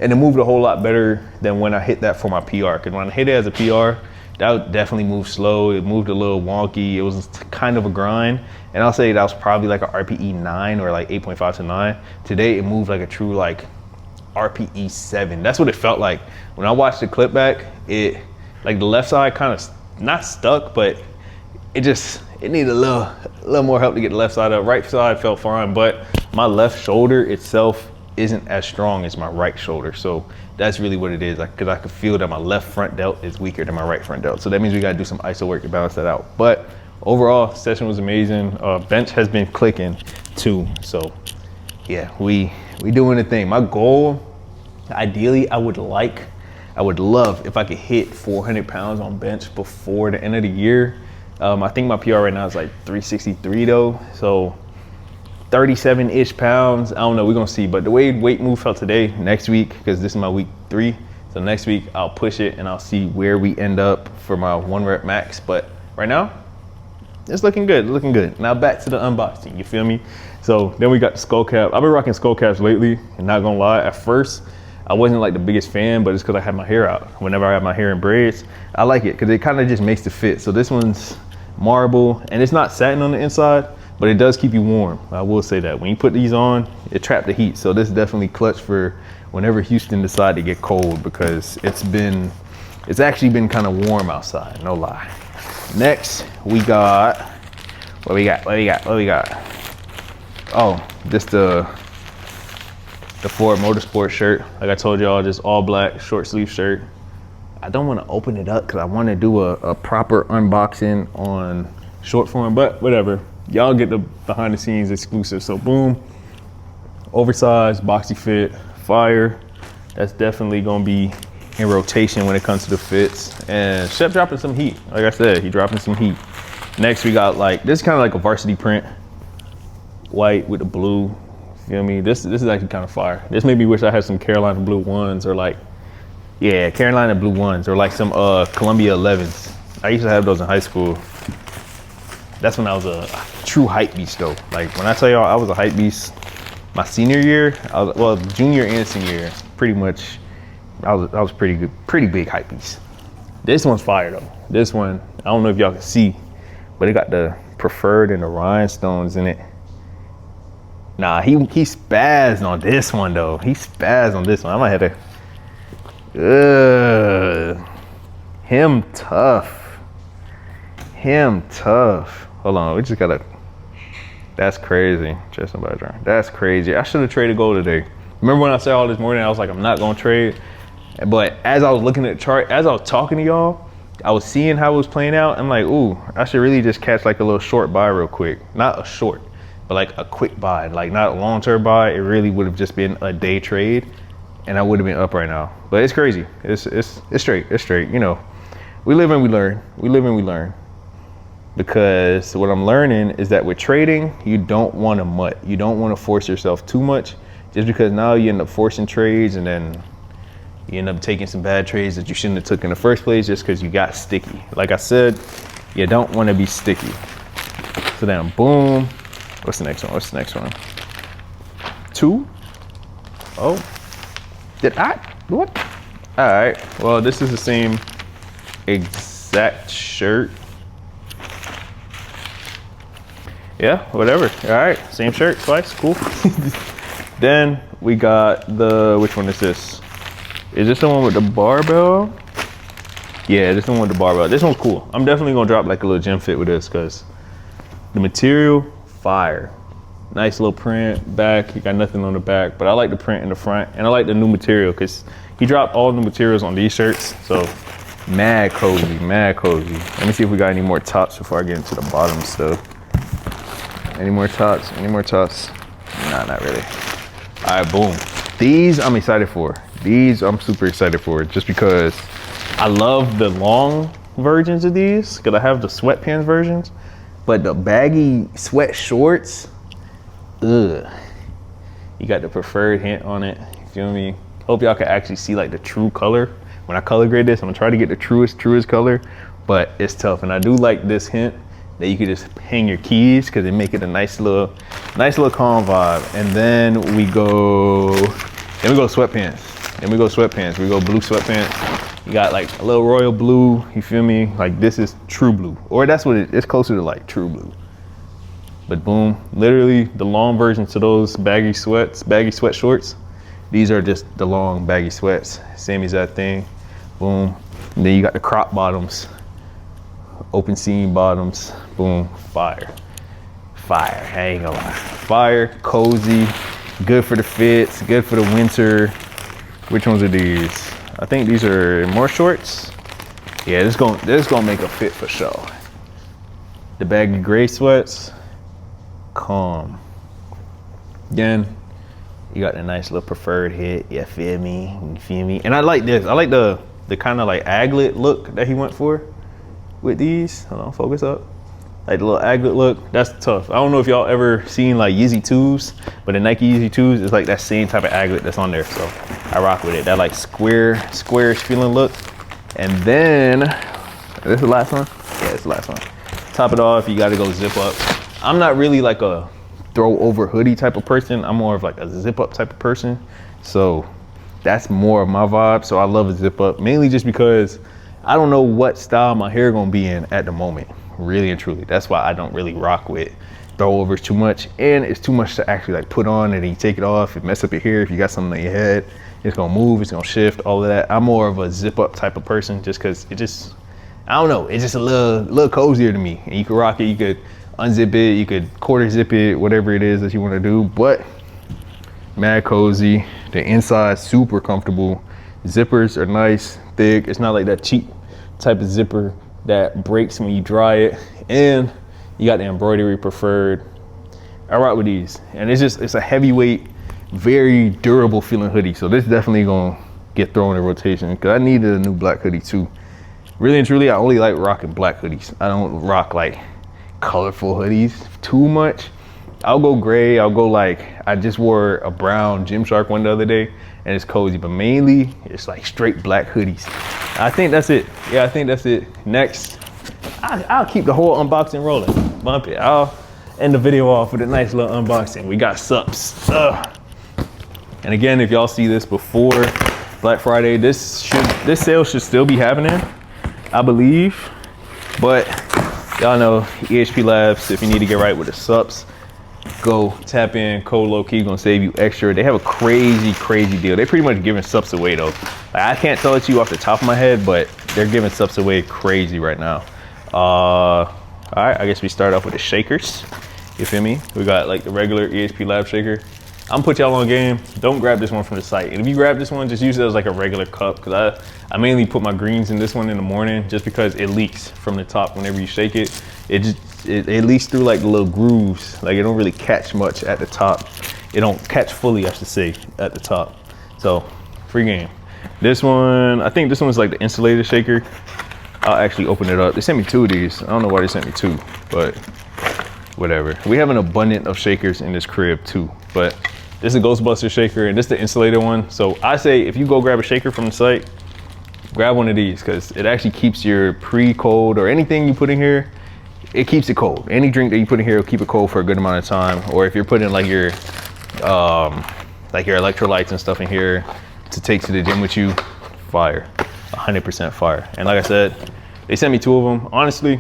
And it moved a whole lot better than when I hit that for my PR. Because when I hit it as a PR, that definitely moved slow. It moved a little wonky. It was kind of a grind. And I'll say that was probably like a RPE 9 or like 8.5 to 9. Today it moved like a true like RPE 7. That's what it felt like. When I watched the clip back, like the left side kind of not stuck, but it needed a little more help to get the left side up. Right side felt fine, but my left shoulder itself isn't as strong as my right shoulder. So that's really what it is, because I could feel that my left front delt is weaker than my right front delt. So that means we gotta do some iso work to balance that out. But overall, session was amazing. Bench has been clicking too. So yeah, we doing the thing. My goal, ideally, I would love if I could hit 400 pounds on bench before the end of the year. I think my PR right now is like 363 though. So 37-ish pounds. I don't know, we're gonna see. But the way weight move felt today, next week, because this is my week 3. So next week I'll push it and I'll see where we end up for my 1 rep max. But right now, it's looking good, Now back to the unboxing, you feel me? So then we got the skull cap. I've been rocking skull caps lately, and not gonna lie, at first, I wasn't like the biggest fan, but it's because I had my hair out. Whenever I have my hair in braids, I like it because it kind of just makes the fit. So this one's marble, and it's not satin on the inside, but it does keep you warm. I will say that. When you put these on, it traps the heat. So this is definitely clutch for whenever Houston decide to get cold, because it's actually been kind of warm outside, no lie. Next, we got, what we got? Oh, just the Ford Motorsport shirt. Like I told y'all, just all black short sleeve shirt. I don't want to open it up because I want to do a proper unboxing on short form, but whatever. Y'all get the behind the scenes exclusive. So boom, oversized, boxy fit, fire. That's definitely gonna be in rotation when it comes to the fits. And Shep dropping some heat. Like I said, he dropping some heat. Next we got like, this is kind of like a varsity print. White with the blue, feel me? This is actually kind of fire. This made me wish I had some Carolina blue ones, or like, yeah, Carolina blue ones, or like some Columbia 11s. I used to have those in high school. That's when I was a true hype beast though. Like when I tell y'all I was a hype beast my senior year, junior and senior year, pretty much, I was pretty big hype beast. This one's fire though. This one, I don't know if y'all can see, but it got the preferred and the rhinestones in it. Nah, he spazzed on this one though. He spazzed on this one. I might have to, him tough. Hold on, we just gotta, that's crazy. Just somebody trying. That's crazy. I should have traded gold today. Remember when I said all this morning, I was like, I'm not gonna trade. But as I was looking at the chart, as I was talking to y'all, I was seeing how it was playing out. I'm like, ooh, I should really just catch like a little short buy real quick. Not a short, but like a quick buy, like not a long-term buy. It really would have just been a day trade and I would have been up right now. But it's crazy. It's straight. You know, we live and we learn. Because what I'm learning is that with trading, you don't want to mutt. You don't want to force yourself too much, just because now you end up forcing trades and then you end up taking some bad trades that you shouldn't have took in the first place just because you got sticky. Like I said, you don't want to be sticky. So then boom. What's the next one? 2? Oh, did I? What? All right, well, this is the same exact shirt. Yeah, whatever. All right, same shirt twice, cool. Then we got which one is this? Is this the one with the barbell? Yeah, this one with the barbell. This one's cool. I'm definitely gonna drop like a little gym fit with this because the material, fire. Nice little print back. He got nothing on the back, but I like the print in the front, and I like the new material because he dropped all new materials on these shirts. So mad cozy, mad cozy. Let me see if we got any more tops before I get into the bottom stuff. Any more tops? Any more tops? Nah, not really. All right, boom. These I'm excited for. These I'm super excited for just because I love the long versions of these because I have the sweatpants versions, but the baggy sweat shorts, ugh. You got the preferred hint on it, you feel me? Hope y'all can actually see like the true color. When I color grade this, I'm gonna try to get the truest color, but it's tough. And I do like this hint that you could just hang your keys because it make it a nice little calm vibe. And then we go sweatpants. Then we go sweatpants. We go blue sweatpants. You got like a little royal blue, you feel me? Like this is true blue, or that's what it's closer to like true blue. But boom, literally the long version to those baggy sweat shorts. These are just the long baggy sweats, same exact thing. Boom. And then you got the crop bottoms, open seam bottoms. Boom, fire. Fire, I ain't gonna lie. Fire, cozy, good for the fits, good for the winter. Which ones are these? I think these are more shorts. Yeah, this gonna make a fit for sure. The baggy gray sweats, calm. Again, you got the nice little preferred hit, you feel me? You feel me? And I like this. I like the kind of like aglet look that he went for with these. Hold on, focus up. Like the little aglet look, that's tough. I don't know if y'all ever seen like Yeezy 2s, but the Nike Yeezy 2s is like that same type of aglet that's on there. So I rock with it. That like squarish feeling look. And then, is this the last one? Yeah, it's the last one. Top it off, you gotta go zip up. I'm not really like a throw over hoodie type of person. I'm more of like a zip up type of person. So that's more of my vibe. So I love a zip up, mainly just because I don't know what style my hair gonna be in at the moment, really and truly. That's why I don't really rock with throw overs too much, and it's too much to actually like put on, and then you take it off, it mess up your hair. If you got something on your head, it's gonna move, it's gonna shift, all of that. I'm more of a zip up type of person just because it just, I don't know, it's just a little cozier to me. And you could rock it, you could unzip it, you could quarter zip it, whatever it is that you want to do, but mad cozy. The inside super comfortable. Zippers are nice, thick. It's not like that cheap type of zipper that breaks when you dry it. And you got the embroidery preferred. I rock with these, and it's a heavyweight, very durable feeling hoodie. So this definitely gonna get thrown in rotation because I needed a new black hoodie too. Really and truly, I only like rocking black hoodies. I don't rock like colorful hoodies too much. I'll go gray, I'll go like, I just wore a brown Gymshark one the other day and it's cozy, but mainly it's like straight black hoodies. I think that's it. Yeah, I think that's it. Next, I'll keep the whole unboxing rolling. Bump it. I'll end the video off with a nice little unboxing. We got subs. And again, if y'all see this before Black Friday, this sale should still be happening, I believe. But y'all know EHP Labs, if you need to get right with the subs, go tap in code LOWKEY, gonna save you extra. They have a crazy deal. They pretty much giving subs away though. Like, I can't tell it to you off the top of my head, but they're giving subs away crazy right now. All right, I guess we start off with the shakers. You feel me? We got like the regular EHP Lab shaker. I'm gonna put y'all on game. Don't grab this one from the site. And if you grab this one, just use it as like a regular cup, because I mainly put my greens in this one in the morning just because it leaks from the top whenever you shake it. It leaks through like the little grooves. Like it don't really catch much at the top. It don't catch fully, I should say, at the top. So free game. This one, I think this one's like the insulated shaker. I'll actually open it up. They sent me 2 of these. I don't know why they sent me 2, but whatever. We have an abundance of shakers in this crib too, but this is a Ghostbuster shaker and this is the insulated one. So I say if you go grab a shaker from the site, grab one of these because it actually keeps your pre-cold or anything you put in here, it keeps it cold. Any drink that you put in here will keep it cold for a good amount of time. Or if you're putting like your electrolytes and stuff in here to take to the gym with you, fire, 100% fire. And like I said, they sent me 2 of them. Honestly,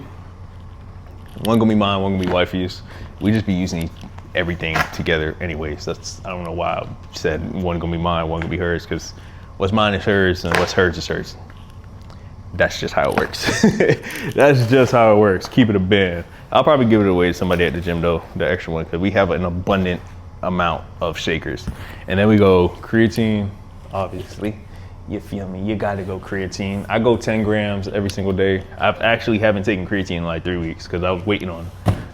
one gonna be mine, one gonna be wifey's. We just be using everything together anyways. That's, I don't know why I said one gonna be mine, one gonna be hers, because what's mine is hers and what's hers is hers. that's just how it works. That's just how it works. Keep it a band. I'll probably give it away to somebody at the gym though, the extra one, because we have an abundant amount of shakers. And then we go creatine, obviously. You feel me? You gotta go creatine. I go 10 grams every single day. I actually haven't taken creatine in like 3 weeks because I was waiting on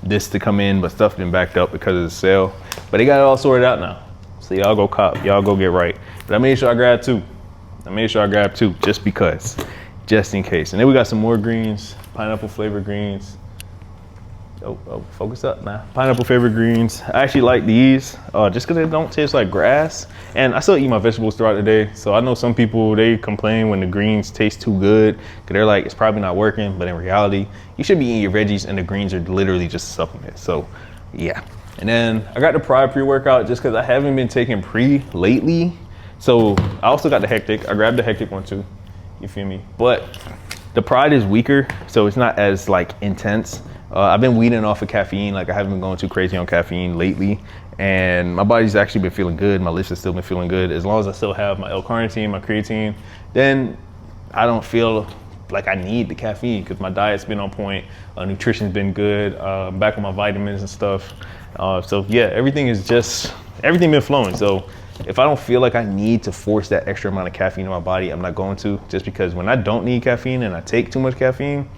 this to come in, but stuff been backed up because of the sale. But they got it all sorted out now. So y'all go cop, y'all go get right. But I made sure I grabbed 2. Just because, just in case. And then we got some more greens, pineapple flavored greens. Oh, focus up now. Pineapple flavored greens. I actually like these just because they don't taste like grass. And I still eat my vegetables throughout the day. So I know some people, they complain when the greens taste too good because they're like, it's probably not working. But in reality, you should be eating your veggies and the greens are literally just a supplement. So yeah. And then I got the Pride pre-workout just because I haven't been taking pre lately. So I also got the Hectic. I grabbed the Hectic one too. You feel me? But the Pride is weaker, so it's not as like intense. I've been weaning off of caffeine. Like I haven't been going too crazy on caffeine lately. And my body's actually been feeling good. My lips have still been feeling good. As long as I still have my L-carnitine, my creatine, then I don't feel like I need the caffeine because my diet's been on point. Nutrition's been good. I'm back on my vitamins and stuff. So yeah, everything been flowing. So if I don't feel like I need to force that extra amount of caffeine in my body, I'm not going to, just because when I don't need caffeine and I take too much caffeine,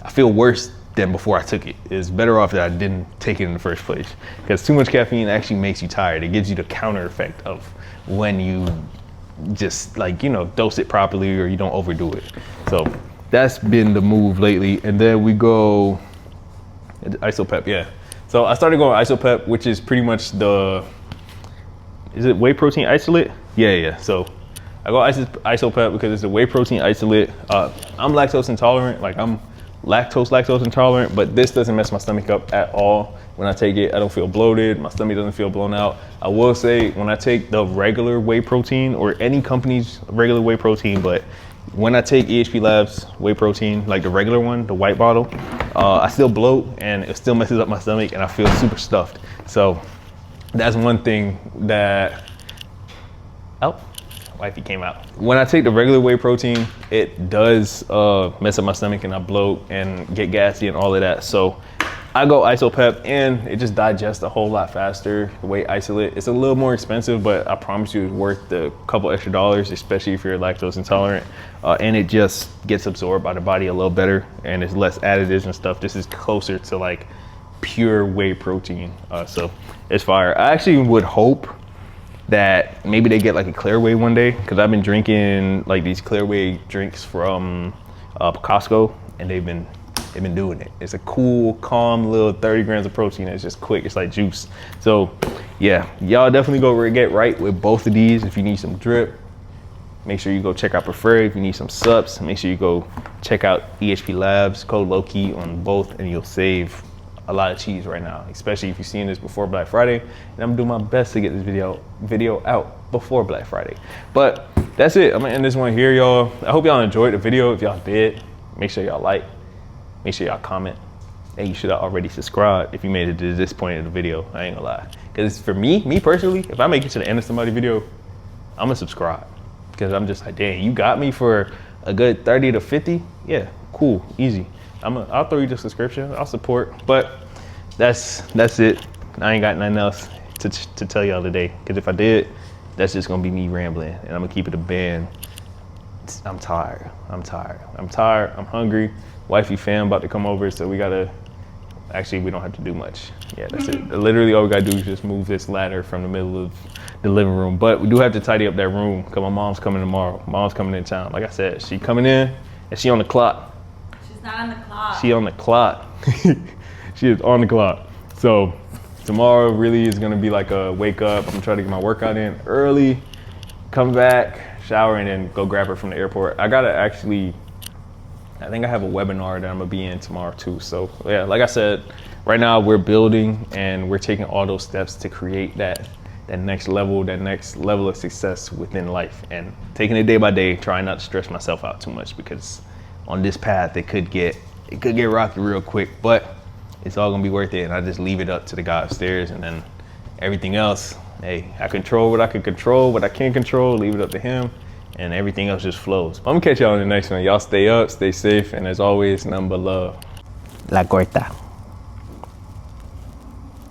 I feel worse than before I took it. It's better off that I didn't take it in the first place, because too much caffeine actually makes you tired. It gives you the counter effect of when you just like, you know, dose it properly or you don't overdo it. So that's been the move lately. And then we go IsoPep, yeah. So I started going IsoPep, which is pretty much is it whey protein isolate? Yeah. So I go IsoPep because it's a whey protein isolate. I'm lactose intolerant. Like I'm lactose intolerant, but this doesn't mess my stomach up at all. When I take it, I don't feel bloated. My stomach doesn't feel blown out. I will say when I take the regular whey protein or any company's regular whey protein, but when I take EHP Labs whey protein, like the regular one, the white bottle, I still bloat and it still messes up my stomach and I feel super stuffed. So that's one thing that, wifey came out. When I take the regular whey protein, it does mess up my stomach and I bloat and get gassy and all of that. So I go IsoPep and it just digests a whole lot faster. The whey isolate, it's a little more expensive, but I promise you it's worth the couple extra dollars, especially if you're lactose intolerant. And it just gets absorbed by the body a little better and it's less additives and stuff. This is closer to like pure whey protein. So it's fire. I actually would hope that maybe they get like a clear whey one day, because I've been drinking like these clear whey drinks from Costco and they've been doing it. It's a cool, calm little 30 grams of protein. It's just quick. It's like juice. So yeah, y'all definitely go get right with both of these. If you need some drip, make sure you go check out Preferred. If you need some subs, make sure you go check out EHP Labs, code LOWKEY on both, and you'll save a lot of cheese right now, especially if you're seeing this before Black Friday. And I'm doing my best to get this video out before Black Friday. But that's it. I'm gonna end this one here, y'all. I hope y'all enjoyed the video. If y'all did, make sure y'all like, make sure y'all comment, and you should have already subscribed if you made it to this point of the video. I ain't gonna lie, because for me personally, if I make it to the end of somebody's video, I'm gonna subscribe, because I'm just like, dang, you got me for a good 30 to 50. Yeah, cool, easy. I'll throw you the subscription. I'll support. But that's it. I ain't got nothing else to tell y'all today, because if I did, that's just gonna be me rambling, and I'm gonna keep it a band. I'm tired. I'm hungry. Wifey fam about to come over, so we gotta, actually we don't have to do much. Yeah, that's it. Literally all we gotta do is just move this ladder from the middle of the living room. But we do have to tidy up that room because my mom's coming tomorrow. Mom's coming in town. Like I said, she coming in and she on the clock. She's not on the clock. She on the clock. She is on the clock. So tomorrow really is gonna be like a wake up. I'm gonna try to get my workout in early, come back, shower, and then go grab her from the airport. I gotta actually, I think I have a webinar that I'm gonna be in tomorrow too. So yeah, like I said, right now we're building and we're taking all those steps to create that next level of success within life, and taking it day by day, trying not to stress myself out too much, because on this path it could get rocky real quick, but it's all gonna be worth it. And I just leave it up to the guy upstairs, and then everything else, hey, I control what I can control, what I can't control, leave it up to him. and everything else just flows. I'm gonna catch y'all in the next one. Y'all stay up, stay safe, and as always, nothing but love. La corta.